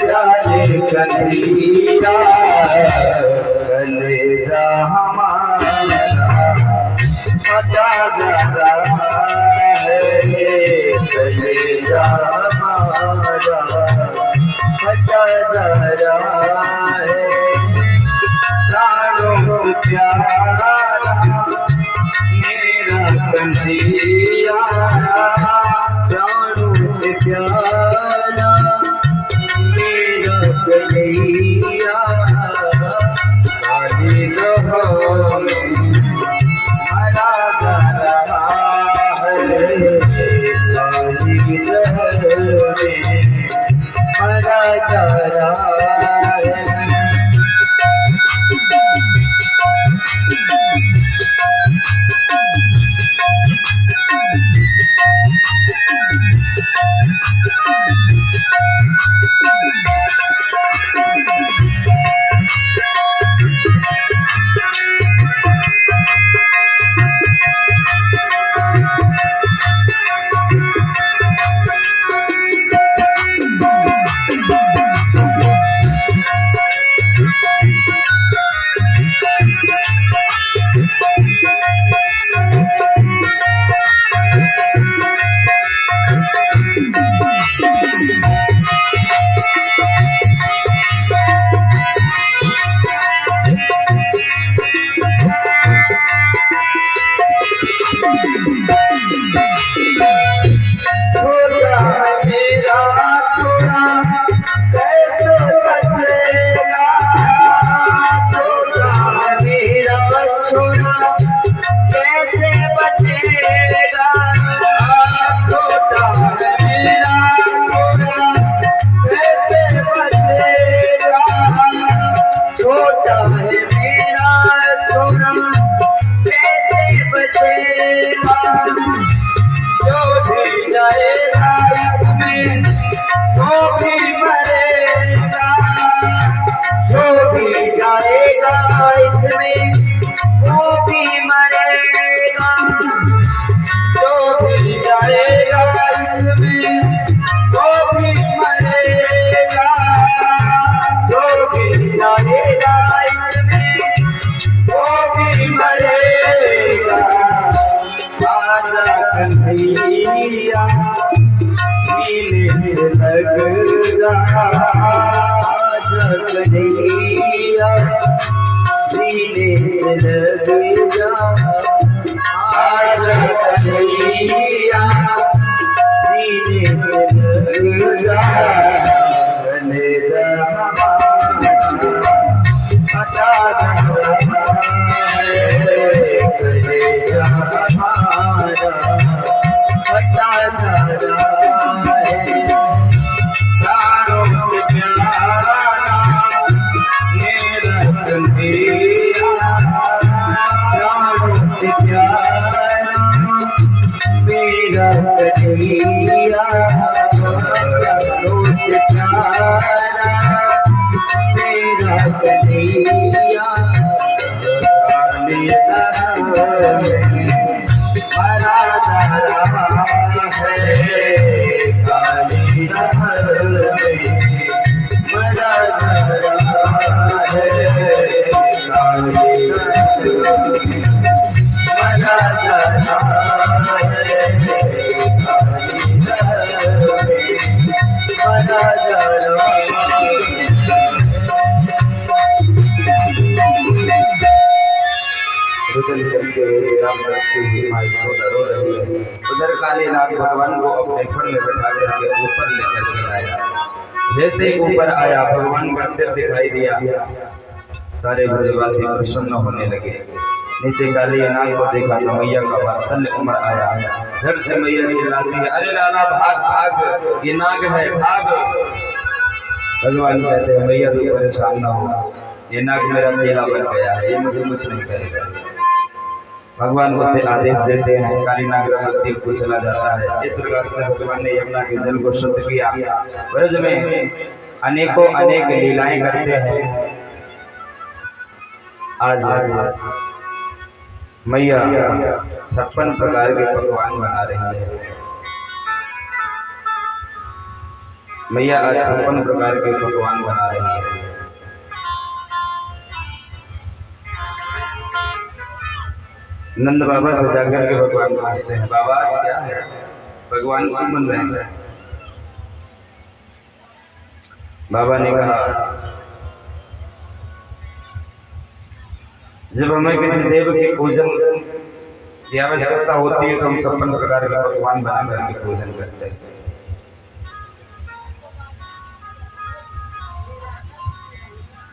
प्यारे कन्हैया कलेजा हमारा बचा जा रहा है, कलेजा हमारा बचा जा रहा है। प्राणों से प्यारा मेरा कन्हैया, प्राणों से प्यारा मेरा कन्हैया, काली जहां में मरा जा रहा है, काली जहां में मरा जा रहा है। कन्हैया सीने लग जा, कन्हैया सीने लग जा, कन्हैया सीने लग जा, कलेजा हटा कलेजा हमारा बचा जा रहा है। प्राणों से प्यारा मेरा कन्हैया, प्राणों से प्यारा मेरा कन्हैया, प्राणों से प्यारा मेरा कन्हैया, मरा जा रहा है, काली जहर में मरा जा रहा है, काली जहर में मरा जा रहा है, काली जहर में मरा जा रहा है। उधर कालीनाथ भगवान को अपने फर में बैठा करके ऊपर लेकर आया। जैसे ही ऊपर आया भगवान का सिर दिखाई दिया, सारे ब्रजवासी प्रसन्न होने लगे। नीचे कालीनाथ को देखा तो मैया का वात्सल्य उमड़ आया। झट से मैया चिल्लाती है, अरे लाला भाग भाग, ये नाग है भाग। भगवान कहते हैं मैया तू परेशान ना हो, ये नाग मेरा चेला बन गया है, ये मुझे कुछ नहीं करेगा। भगवान उसे आदेश देते हैं, कालीनाग तीर्थ को चला जाता है। इस प्रकार से भगवान ने यमुना के जल को शुद्ध किया। ब्रज में अनेकों अनेक लीलाएं करते हैं। आज मैया 56 प्रकार के पकवान बना रही है। मैया आज 56 प्रकार के पकवान बना रही है। नंद बाबा से जाकर के भगवान पूछते हैं, बाबा आज क्या है, भगवान क्यों बन रहे हैं? बाबा ने कहा, जब हमें किसी देव के पूजन की आवश्यकता होती है तो हम 56 प्रकार के पकवान बना करके पूजन करते हैं।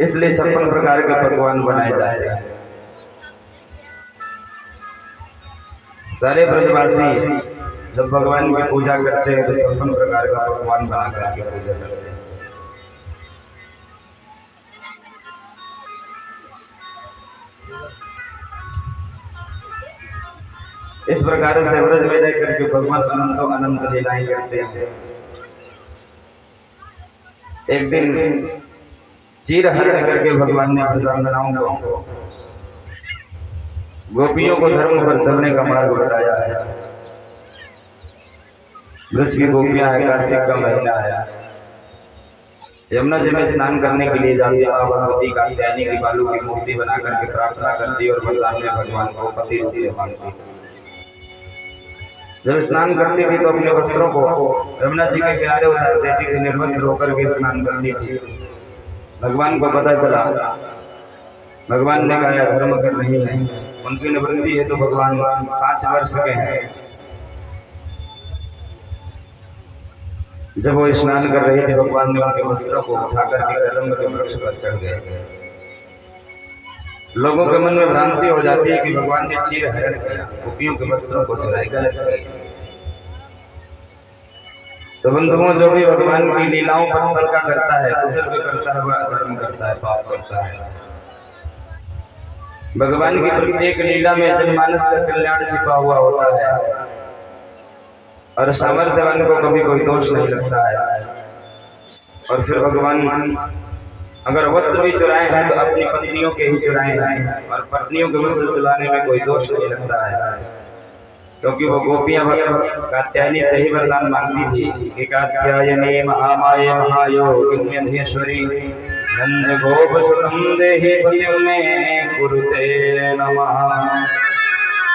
इसलिए 56 प्रकार के पकवान बनाए जाते हैं। सारे ब्रजवासी जब भगवान की पूजा करते हैं तो 56 प्रकार का पकवान बना करके पूजा करते हैं। इस प्रकार से व्रज में रह करके भगवान अनंतों अनंत लीलाएं करते हैं। एक दिन चीर हरण करके भगवान ने ब्रजांगनाओं को, गोपियों को धर्म पर चलने का मार्ग बताया है। ब्रज की गोपियां है, कार्तिक का महीना है, यमुना जी में स्नान करने के लिए जाती है। भगवती कात्यायनी की बालू की मूर्ति बना करके प्रार्थना करती और बरसात में भगवान को पति रूप में मांगती। जब स्नान करती थी तो अपने वस्त्रों को यमुना जी के किनारे उतार देती थी, निर्वस्त्र होकर के स्नान करती थी। भगवान को पता चला, भगवान ने कहा धर्म कर रही है, उनकी निवृत्ति है तो भगवान 5 वर्ष के हैं। जब वो स्नान कर रहे थे भगवान ने उनके वस्त्रों को उठा करके कदम के वृक्ष पर चढ़ गए। लोगों के मन में भ्रांति हो जाती है कि भगवान ने चीर हरण किया, गोपियों के वस्त्रों को चुराई, गलत किया। तो बंधुओं, जो भी भगवान की लीलाओं पर शंका करता है, कुचल करता है, वह अधर्म करता है, पाप करता है। भगवान की प्रत्येक लीला में जनमानस का कल्याण छिपा हुआ होता है और सामर्थ्यवान को कभी कोई दोष नहीं लगता है। और फिर भगवान अगर वस्त्र भी चुराए हैं तो अपनी पत्नियों के ही चुराए हैं, और पत्नियों के वस्त्र चुराने में कोई दोष नहीं लगता है, क्योंकि वो गोपियां कात्यायनी से ही वरदान मांगती थी कि कात्यायनी महामाये महायोगिन्यधीश्वरी नंद गोप सुतम देहि पतिं मे कुरुते नमः।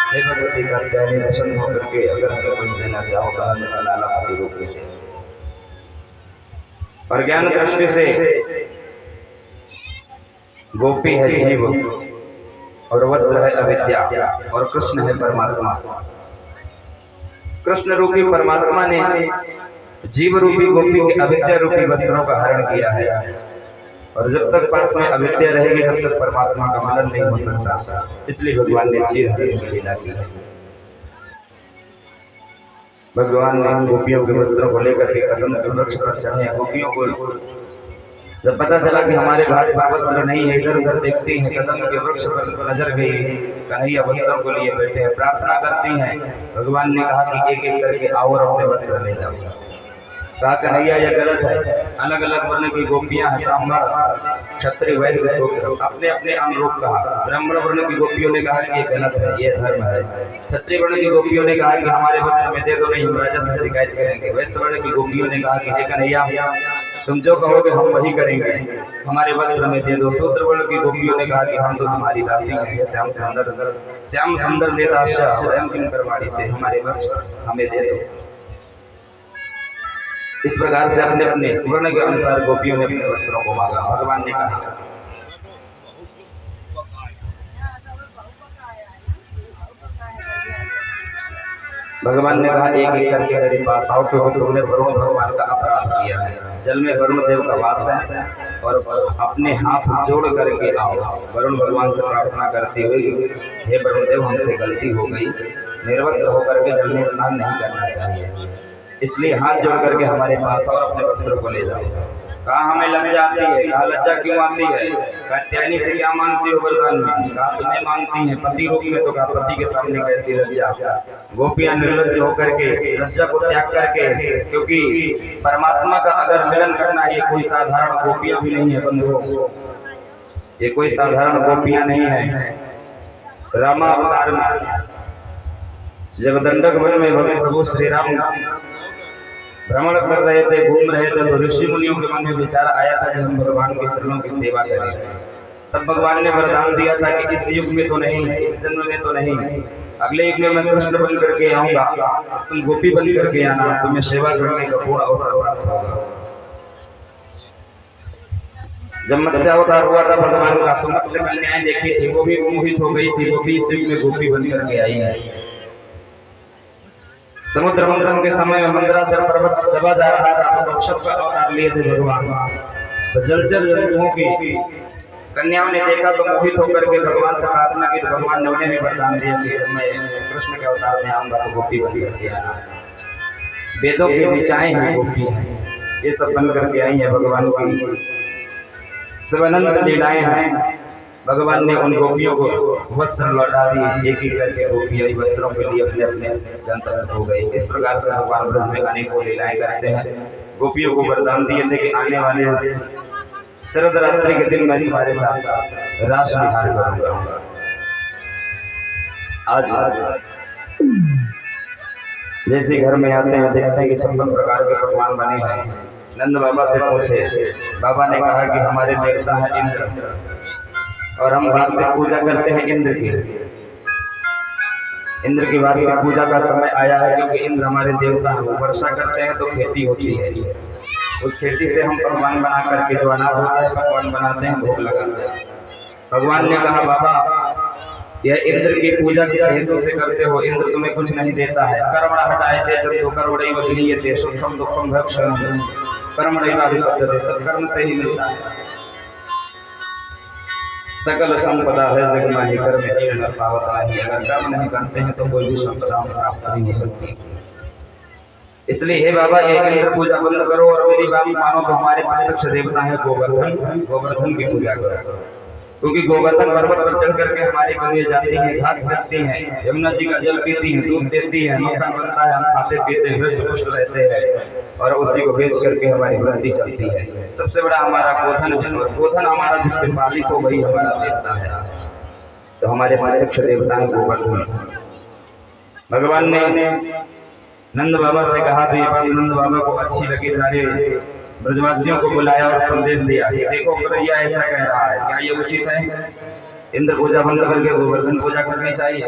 हे भगवती कात्यायनी, प्रसन्न होकर के अगर हमें कुछ देना चाहो तो हमें लाला पति रूप में। और ज्ञान दृष्टि से गोपी है जीव और वस्त्र है अविद्या और कृष्ण है परमात्मा। कृष्ण रूपी परमात्मा ने जीव रूपी गोपी के अविद्या रूपी वस्त्रों का हरण किया है, और जब तक पास में अविद्या रहेगी तब तक परमात्मा का मिलन नहीं हो सकता। इसलिए भगवान ने चीर हरण की लीला की है। भगवान ने गोपियों के वस्त्रों को लेकर के कदम के वृक्ष पर चढ़े। गोपियों को जब पता चला कि हमारे भाई वस्त्र नहीं है, इधर उधर देखती हैं, कदम के वृक्ष पर नजर गई, कन्हैया वस्त्रों को लिए बैठे हैं, प्रार्थना करती हैं। भगवान ने कहा कि एक एक करके आओ और अपने वस्त्र ले जाओ। कहा कन्हैया यह गलत है, अलग अलग वर्ण की गोपियां हैं, ब्राह्मण क्षत्रिय वैश्य शूद्र, अपने अपने अनुरूप कहा। ब्राह्मण वर्ण की गोपियों ने कहा कि ये गलत है, ये धर्म है। क्षत्रिय वर्ण की गोपियों ने कहा कि हमारे वस्त्र में दे दो, नहीं हम राजा से शिकायत करेंगे। वैश्य वर्ण की गोपियों ने कहा कि हे कन्हैया, तुम जो कहोगे हम वही करेंगे, हमारे वस्त्र में दे दो। शूद्र वर्ण की गोपियों ने कहा कि हम तो तुम्हारी दासी हैं, श्याम सुंदर देता स्वयं किन करवाड़ी थे, हमारे वस्त्र हमें दे दो। इस प्रकार से अपने अपने वर्ण के अनुसार गोपियों ने अपने वस्त्रों को मांगा। भगवान ने कहा भगवान ने कहा एक एक करके मेरे पास आओ, क्योंकि तुमने वरुण भगवान का अपराध किया है। जल में वरुण देव का वास है और अपने हाथ जोड़ करके आओ। वरुण भगवान से प्रार्थना करती हुई, हे वरुण देव, हमसे गलती हो गई, निर्वस्त्र होकर के जल में स्नान नहीं करना चाहिए, इसलिए हाथ जोड़ करके हमारे पास और अपने वस्त्रों को ले जाओ। कहा हमें लज्जा आती है। कहा लज्जा क्यों आती है? कात्यायनी से क्या मांगती हो वरदान में? कहा तुम्हें मांगती है पति रूप में, तो कहा पति के सामने कैसी लज्जा। गोपियां निर्लज्ज होकर के लज्जा को त्याग करके, क्योंकि परमात्मा का अगर मिलन करना है, ये कोई साधारण गोपियां भी नहीं है बंधुओं, ये कोई साधारण गोपियां नहीं है। रामा अवतार में जब दंडक वन में प्रभु श्री राम भ्रमण कर रहे थे, घूम रहे थे, तो ऋषि मुनियों के मन में विचार आया था कि हम भगवान के चरणों की सेवा करें। तब भगवान ने वरदान दिया था कि इस युग में तो नहीं, इस जन्म में तो नहीं, अगले युग में मैं कृष्ण बन करके आऊंगा, तुम गोपी बन करके आना, तुम्हें सेवा करने का पूरा अवसर प्राप्त होगा। जब मत्स्यावतार हुआ था भगवान का, तो मत्स्य कन्याएं देखी थी, वो भी मोहित हो गई थी, वो भी इस युग में गोपी बन करके आई है। समुद्र मंथन के समय में मंदराचल पर्वत दबा जा रहा था, तो कश्यप का अवतार लिए थे भगवान। तो जलचर जंतुओं की कन्याओं ने देखा तो मोहित होकर के भगवान से प्रार्थना की, तो भगवान ने उन्हें भी वरदान दिया कि मैं कृष्ण के अवतार में आऊंगा तो गोपी बन करके आना। वेदों की ऋचाएं हैं गोपी, ये सब बन करके आई है भगवान की सब अनंत लीलाएं हैं। भगवान ने उन गोपियों को वस्त्र लौटा दिए, एक एक करके गोपी आई वस्त्रों के लिए अपने अपने गंतव्य हो गए। इस प्रकार से भगवान ब्रज में अनेकों लीलाएं करते हैं। गोपियों को वरदान दिए थे कि आने वाले शरद रात्रि के दिन मैं तुम्हारे साथ रास विहार करूंगा। आज जैसे घर में आते हैं देखते हैं कि 56 प्रकार के पकवान बने हैं। नंद बाबा से पूछे, बाबा ने कहा कि हमारे देवता है इंद्र और हम वार्षिक पूजा करते हैं इंद्र की। इंद्र की वार्षिक पूजा का समय आया है, क्योंकि इंद्र हमारे देवता हैं। वो वर्षा करते हैं तो खेती होती है, उस खेती से हम पकवान बना करके जो अनाज होता है पकवान बनाते हैं, भोग लगाते हैं। भगवान ने कहा, बाबा यह इंद्र की पूजा किस हेतु से करते हो? इंद्र तुम्हें कुछ नहीं देता है। कर्मण हटाए थे जब कर्मणि वदनीयते सुखम दुखम भक्षण कर्मणैवाधिपत्यते, सब कर्म से ही मिलता है। सकल संपदा है जग माही कर्म हीन न पावत नहीं। अगर कर्म नहीं करते हैं तो कोई भी संपदा प्राप्त नहीं हो सकती। इसलिए हे बाबा ये इंद्र पूजा बंद करो और मेरी बात मानो तो हमारे प्रत्यक्ष देवता है गोवर्धन, गोवर्धन की पूजा करो। क्योंकि गोवर्धन पर्वत पर चढ़ करके हमारी गौएं जाती हैं, घास खाती हैं, यमुना जी का जल पीती हैं, दूध देती हैं, मक्खन बनता है, हम खाते पीते हैं, हृष्ट पुष्ट रहते हैं और उसी को बेच करके हमारी वृद्धि चलती है। सबसे बड़ा हमारा गोधन है, गोधन हमारा जिस पे पालित हो वही हमारा देवता है। तो हमारे प्रत्यक्ष देवता है गोवर्धन। भगवान ने नंद बाबा से कहा तो ये बात नंद बाबा को अच्छी लगी। सारे ब्रजवासियों को बुलाया और संदेश दिया कि देखो कन्हैया ऐसा कह रहा है, क्या ये उचित है? इंद्र पूजा बंद करके गोवर्धन पूजा करनी चाहिए।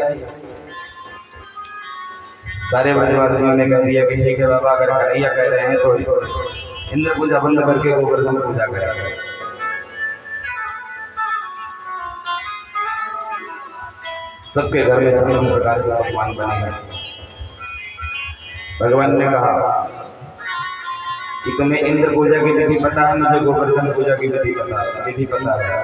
सारे ब्रजवासियों ने कह दिया कि ठीक है बाबा, अगर कन्हैया कह रहे हैं तो इंद्र पूजा बंद करके गोवर्धन पूजा करें। सबके घर में 56 प्रकार के पकवान बने हैं। भगवान ने कहा कि तुम्हें इंद्र पूजा की विधि पता है, मुझे गोवर्धन पूजा की विधि पता है।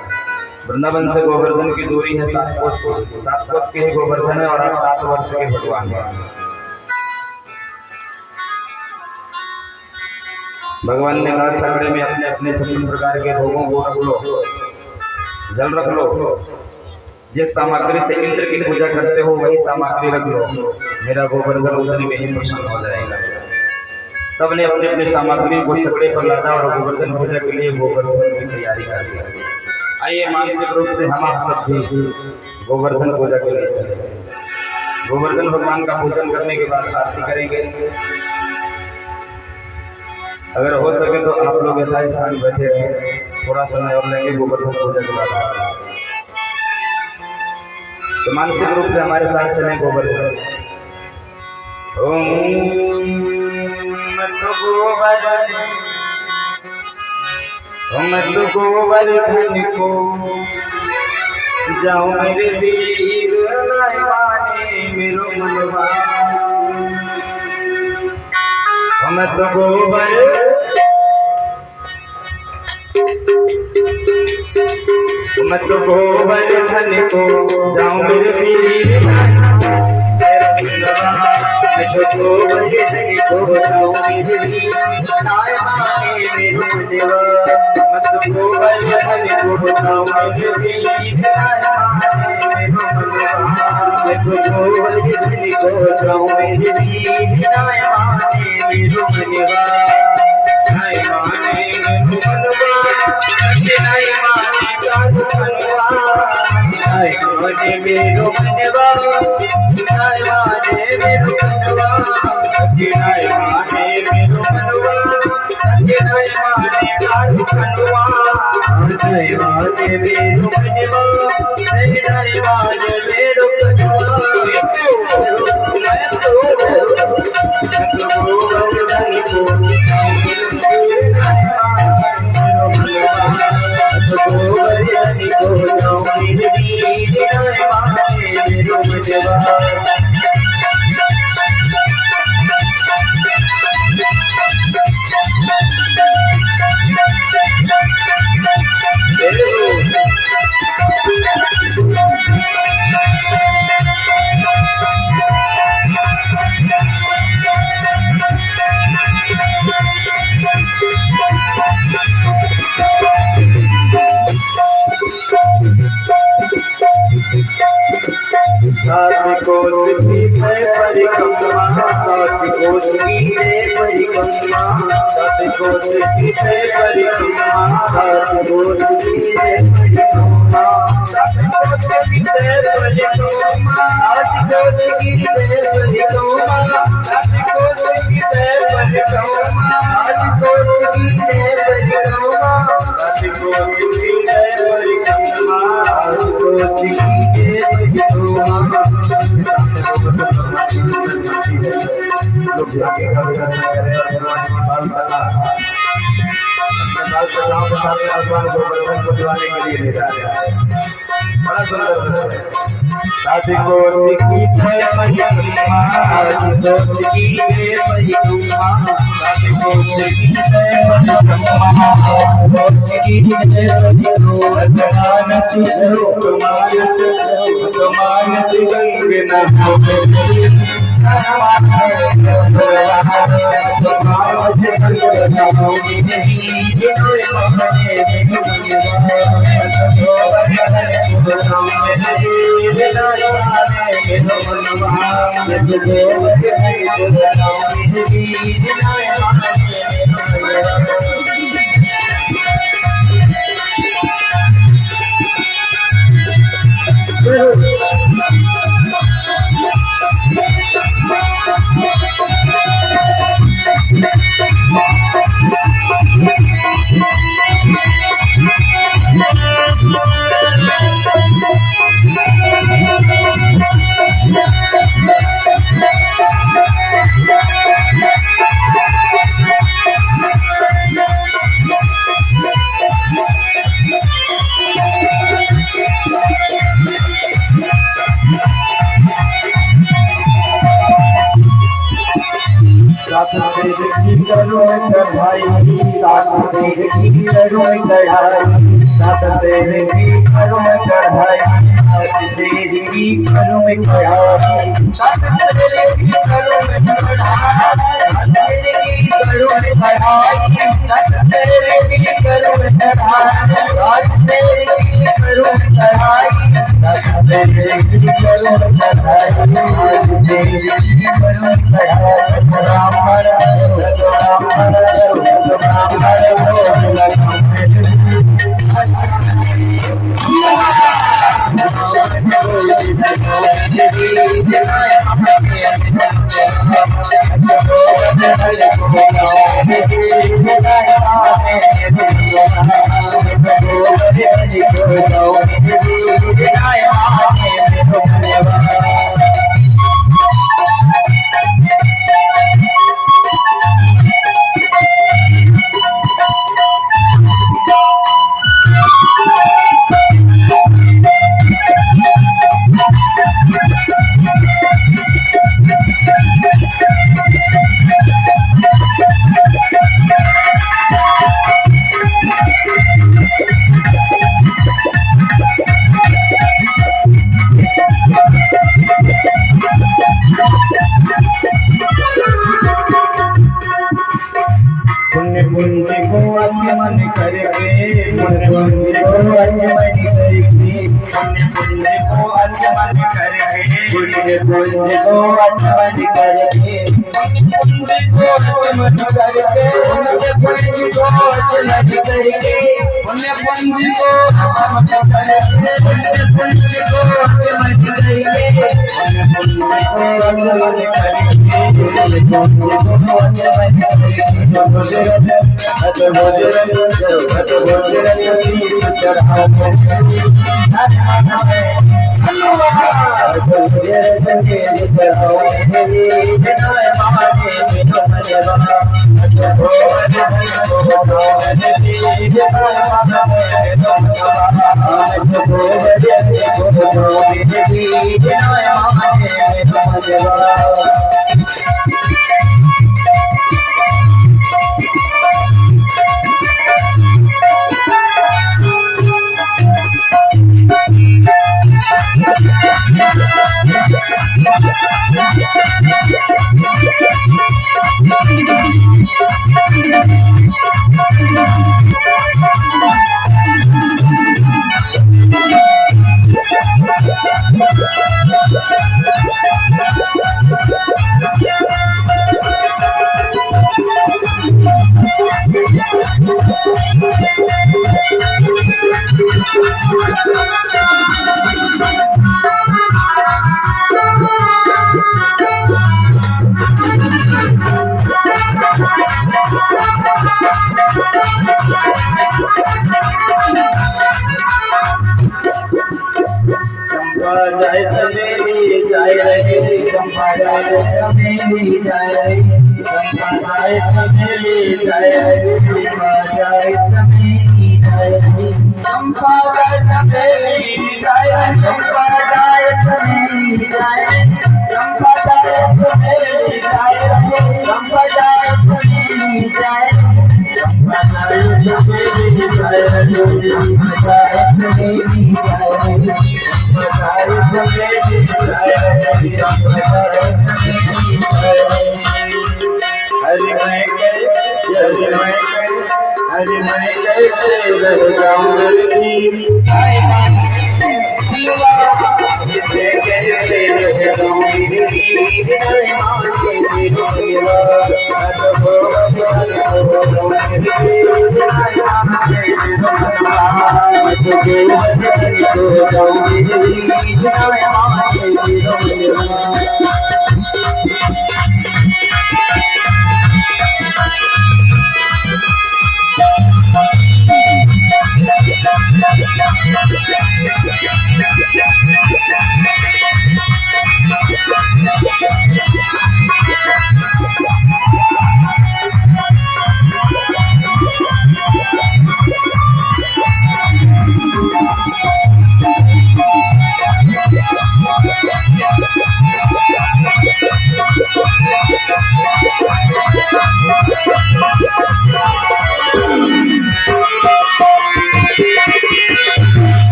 वृंदावन से गोवर्धन की दूरी है 7 कोस। 7 कोस के ही गोवर्धन है और 7 वर्ष के भगवान है। भगवान ने कहा छकड़े में अपने अपने 56 प्रकार के भोगों को रख लो, जल रख लो। जिस सामग्री से इंद्र की पूजा करते हो वही सामग्री रख लो, मेरा गोवर्धन उतनी में ही प्रसन्न हो जाएगा। सबने अपने अपने सामग्री को छकड़े पर लादा और गोवर्धन पूजा के लिए गोवर्धन की तैयारी कर दी। आइए मानसिक रूप से हम आप सब भी गोवर्धन पूजा के लिए चले। गोवर्धन भगवान का पूजन करने के बाद आरती करेंगे। अगर हो सके तो आप लोग ऐसा स्थान बैठे रहे, थोड़ा समय और लेंगे गोवर्धन पूजा के बाद। तो मानसिक रूप से हमारे साथ चले गोवर्धन। तो गोवर्धन को जाओ मेरे वीर माने मेरो मनवा। हम तो गोवर्धन को जाऊं मेरे वीर मेरो गिनाए माने मेरो मनवा गिनाए माने काटू कनुआ गिनाए माने मेरो मनवा गिनाए माने मेरो कनुआ सात कोस की परिक्रमा सात कोस की परिक्रमा सात कोस की परिक्रमा सात कोस की परिक्रमा सात कोस की परिक्रमा सात कोस की परिक्रमा सात कोस की परिक्रमा सात कोस की परिक्रमा सात कोस की परिक्रमा सात कोस की Thank you.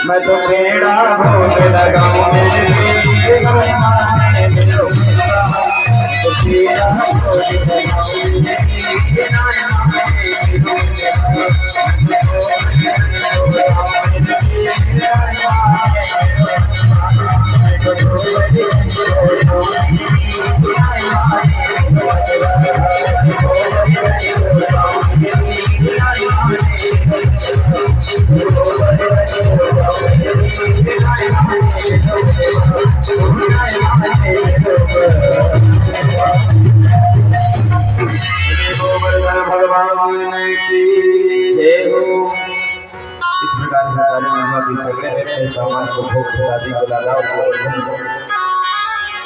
मैं तो बेड़ा भोग लगाऊं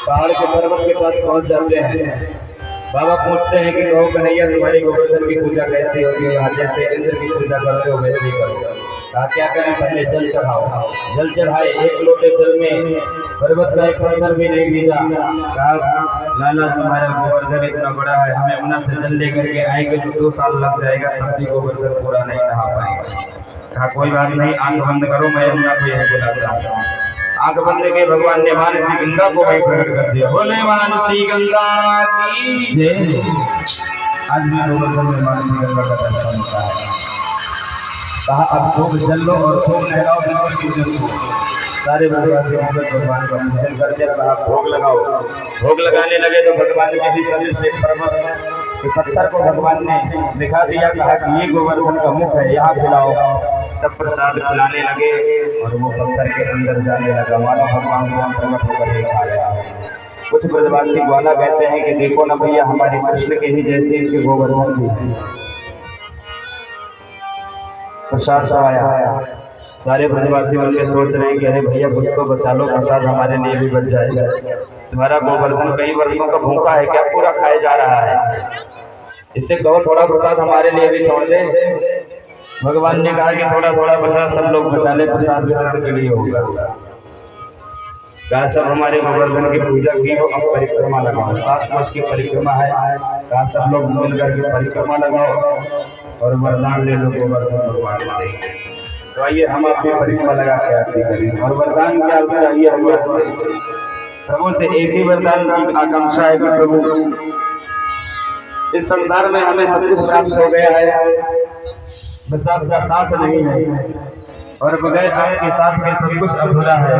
पहाड़ के पर्वत के पास पहुंच जाते हैं। बाबा पूछते हैं कि कहो कन्हैया तुम्हारी गोवर्धन की पूजा कैसी होगी? यहाँ जैसे इंद्र की पूजा करते हो वैसे ही करो। कहा क्या करें? पहले जल चढ़ाओ। जल चढ़ाए, एक लोटे जल में पर्वत का एक पत्थर भी नहीं गिरा। कहा लाला तुम्हारा गोवर्धन इतना बड़ा है, हम यमुना से जल लेकर के आएंगे तो 2 साल लग जाएगा, तब भी गोवर्धन पूरा नहीं नहा पाएगा। कहा कोई बात नहीं, आंख बंद करो, मैं यमुना को यही बुलाता हूँ। आंख बंद के भगवान ने मानसी गंगा को वही प्रकट कर दिया। बोले मानसी गंगा की जय। आज भी गोवर्धन में मानसी गंगा का दर्शन होता है। कहा अब खूब जल लो और खूब नहलाओ पूजन को। सारे भगवान का पूजन करते कहा भोग लगाओ। भोग लगाने लगे तो भगवान के भी शरीर से पत्थर को भगवान ने दिखा दिया। कहा कि ये गोवर्धन का मुख है, यहाँ खिलाओ। सब प्रसाद खिलाने लगे और वो पत्थर के अंदर जाने लगा। मानो भगवान को प्रकट होकर देखा गया। कुछ ब्रजवासी ग्वाला कहते हैं कि देखो ना भैया, हमारे कृष्ण के ही जैसे इसे गोवर्धन भी प्रसाद आया। सारे ब्रजवासी मिलकर सोच रहे हैं कि अरे भैया कुछ तो बचा लो, प्रसाद हमारे लिए भी बच जाए। तुम्हारा गोवर्धन कई वर्षों का भूखा है, क्या पूरा खाया जा रहा है? इससे कहो थोड़ा प्रसाद हमारे लिए भी छोड़ दे। भगवान ने कहा कि थोड़ा थोड़ा प्रसाद सब लोग बचा ले, प्रसाद वितरण के लिए होगा। कहा सब हमारे गोवर्धन की पूजा की हो, अब परिक्रमा लगाओ। 7 वर्ष की परिक्रमा है। कहा सब लोग मिलकर के परिक्रमा लगाओ और वरदान ले लो गोवर्धन भगवान से। तो आइए हम आपकी परिक्रमा लगा के आरती करें। और वरदान क्या होता है? आइए हम प्रभु से एक ही वरदान की आकांक्षा है कि प्रभु इस संसार में हमें सब कुछ प्राप्त हो गया है, बस आपका साथ नहीं है, और बगैर आपके साथ में सब कुछ अधूरा है।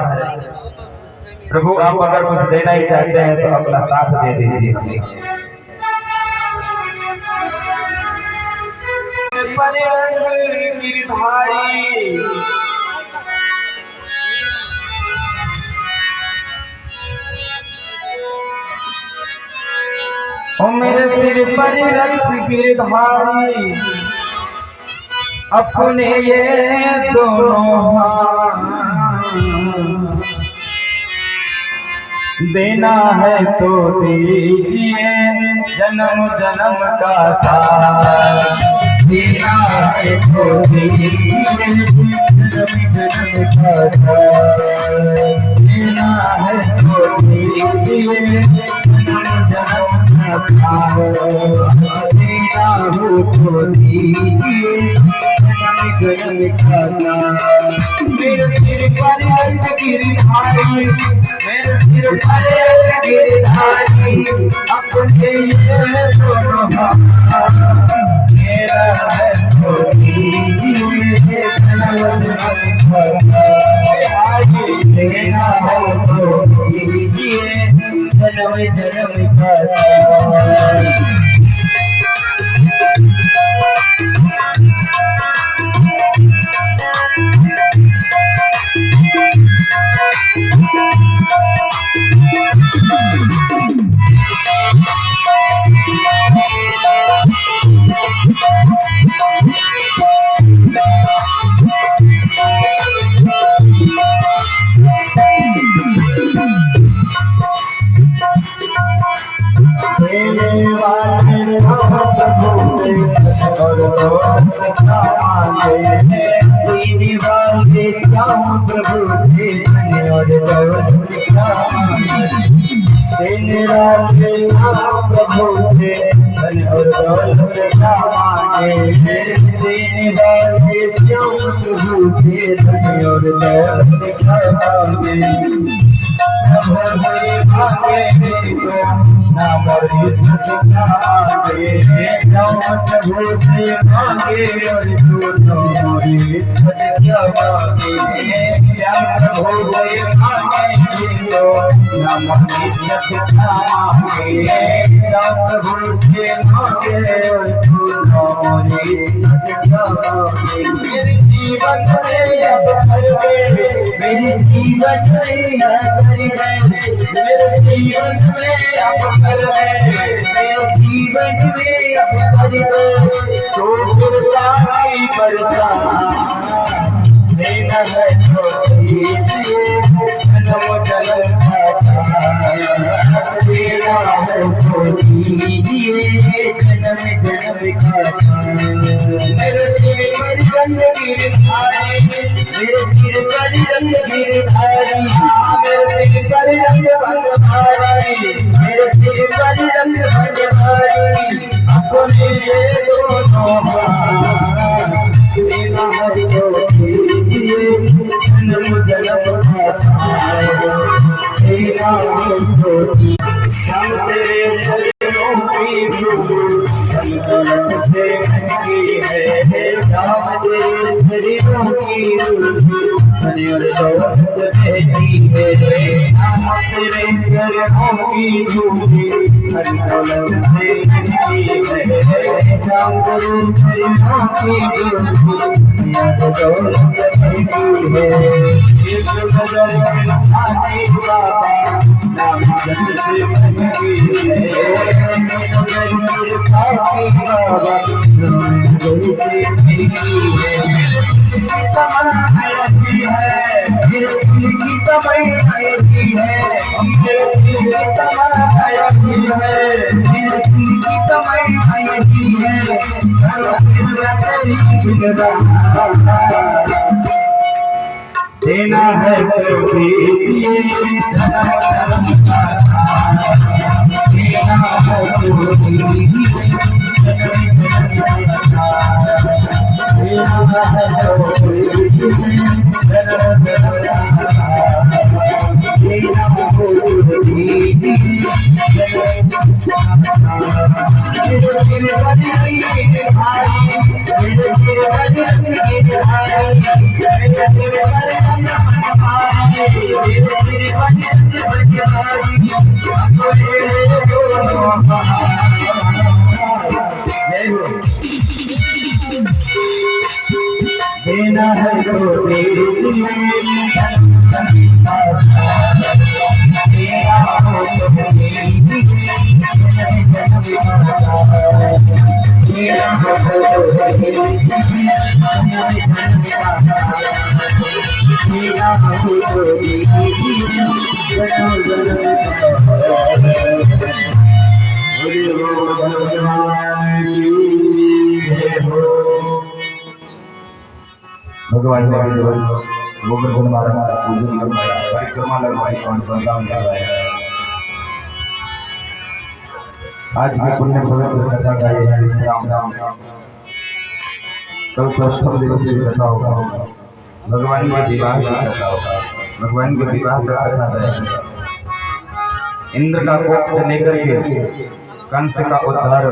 प्रभु आप अगर कुछ देना ही चाहते हैं तो अपना साथ दे दीजिए हमें। ओ मेरे सिर पर रक्त गिरधारी, अपने ये दोनों हाथ देना है तो दीजिए, जन्म जन्म का साथ देना है तो दीजिए, जन्म जन्म का साथ देना है तो दीजिए, जन्म जन्म का साथ देना हो तो दीजिए, जन्म जन्म का साथ। मेरे सिर पर रक्त गिरधारी, मेरे सिर पर रक्त गिरधारी, अपने ये दोनों हाथ मेरा है तो दीजिए, जन्म जन्म का साथ देना हो तो दीजिए, जन्म जन्म का साथ। मेरे सिर बोले ये दोनों तेरा हरि जन्म जन्म तेरा हम तेरे चरणों की धूल संकल्प से महंगी है श्याम तेरे शरीरों की धूल दौलत बेटी है हम तेरे चरणों की धूल दौलत से महंगी है श्याम तेरे शरीरों की धूल दौलत बेटी है इस गजल में आती बाबा नाम जन्म से महंगी है बाबा देना है तो दीजिए देना है तो देना है तो भगवान गोवर्धन महाराज का पूजन करवाया, परिक्रमा लगवाई और वरदान दिलाया। आज के पुण्य पवित्र कथा गाई है राम राम। कल तो अष्टम दिवस की कथा होगा, भगवान के विवाह की कथा होगा। भगवान के विवाह का कथा है इंद्र का कोप से लेकर के कंस का उद्धार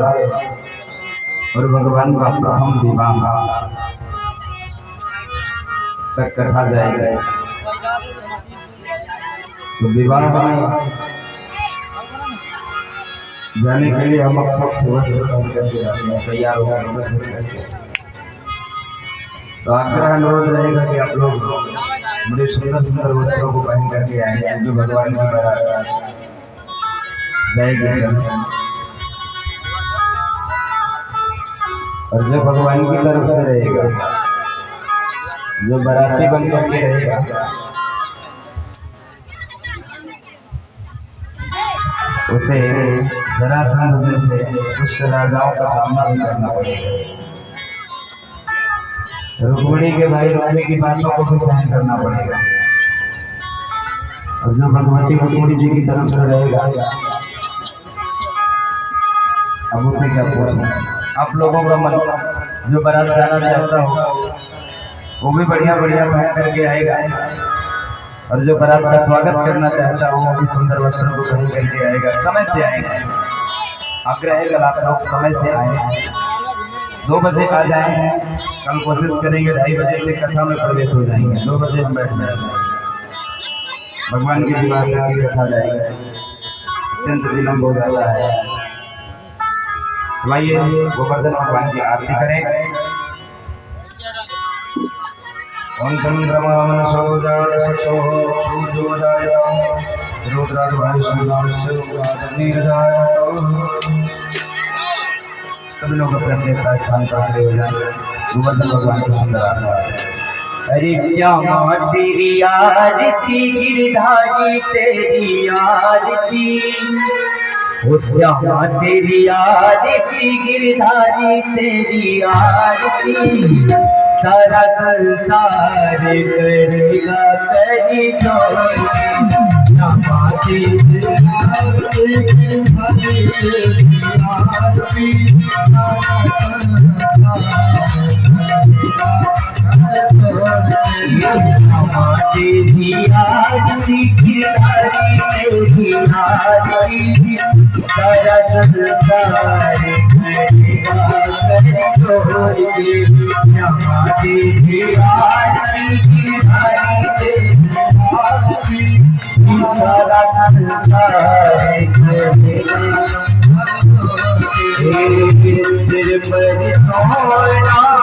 और भगवान का प्रथम विवाह तक कथा जाएगा। तो विवाह में जाने के लिए हम सब सेवा तैयार हो गए। तो आग्रह अनुरोध रहेगा कि आप लोग बड़े सुंदर सुंदर वस्त्रों को पहन करके आएंगे जो भगवान की बारात जाएगी। और जो भगवान की तरफ से रहेगा, जो बाराती बन करके रहेगा, उसे जरासंध से कुछ राजाओं का सामना भी करना पड़ेगा। रुक्मिणी के भाई रुक्मी की बातों को भी सहन करना पड़ेगा। और जो भगवती रुक्मिणी जी की तरफ से रहेगा, अब उसे क्या पूछना। आप लोगों का मन जो बारात जाना चाहता हो वो भी बढ़िया बढ़िया पहन करके आएगा, और जो बारात का स्वागत करना चाहता हो वो भी सुंदर वस्त्रों को पहन करके आएगा। समय से आएगा। आग्रह है कल आप लोग समय से आए, 2 बजे आ जाएंगे। कल कोशिश करेंगे 2:30 बजे से कथा में प्रवेश हो जाएंगे। 2 बजे हम बैठ जाएंगे, भगवान की विवाह की कथा जाएगी। अत्यंत विलम्ब हो जाता है। आइए गोवर्धन भगवान की आरती करें। ओम चंद्रमा मनसोदाय सूर्योदय रुद्राद्वाय सुनाशोदाय। सब लोग अपने अपने स्थान पर खड़े हो जाएं। गोवर्धन भगवान की सुंदर आरती। अरे श्यामा तेरी आरती गिरधारी तेरी आरती, ओ श्यामा तेरी आरती गिरधारी तेरी आरती, सारा संसार करेगा तेरी जोड़ी। श्यामा तेरी आरती गिरधारी तेरी आरती, तेरी आरती की तेरी आरती सारा संसार करेगा कर तेरी आरती की आरती सारा संसार करेगा सिर पर सोना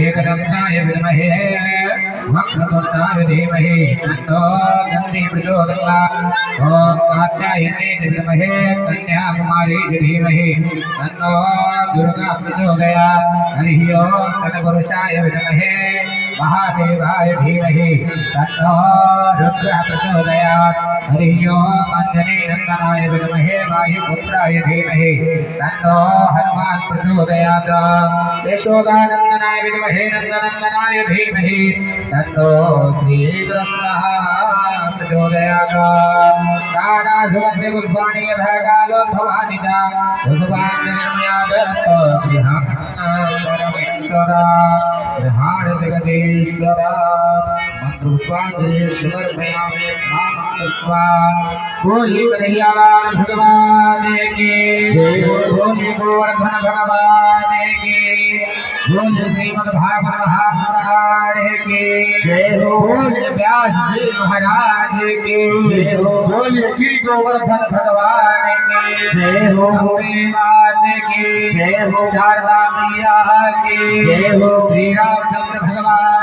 एकदन्ताय विद्महे वक्रतुण्डाय धीमहि तन्नो दन्ति प्रचोदयात्। ओम कात्यायनी विद्महे कन्याकुमारी धीमहि तन्नो दुर्गा प्रचोदयात्। हरिः ओम तत्पुरुषाय विद्महे महादेवाय धीमहि तन्नो रुद्रः प्रचोदयात्। हरिः ओम अंजनीनन्दनाय विद्महे वायुपुत्राय धीमहि तन्नो हनुमान् प्रचोदयात्। यशोदानन्दनाय विद्महे नन्दनन्दनाय धीमहि तन्नो श्रीकृष्णः प्रचोदयात्। कालासुगन्धि पुष्पाणि यथा कालोद्भवानि च पुष्पाञ्जलिर्मयात् परमेश्वर गृहाणजगदीश्वर मंत्रोपादेश्वरमयामि नामस्वा। बोली कन्हैयालाल भगवान की जय। बोली गोवर्धन भगवान की बोल। श्रीमद् भागवत महापुराण की जय हो। बोल व्यास जी महाराज की जय हो। बोल गिरि गोवर्धन भगवान की जय हो। अम्बे मात की जय हो। शारदा मैया की जय हो। श्री रामचंद्र भगवान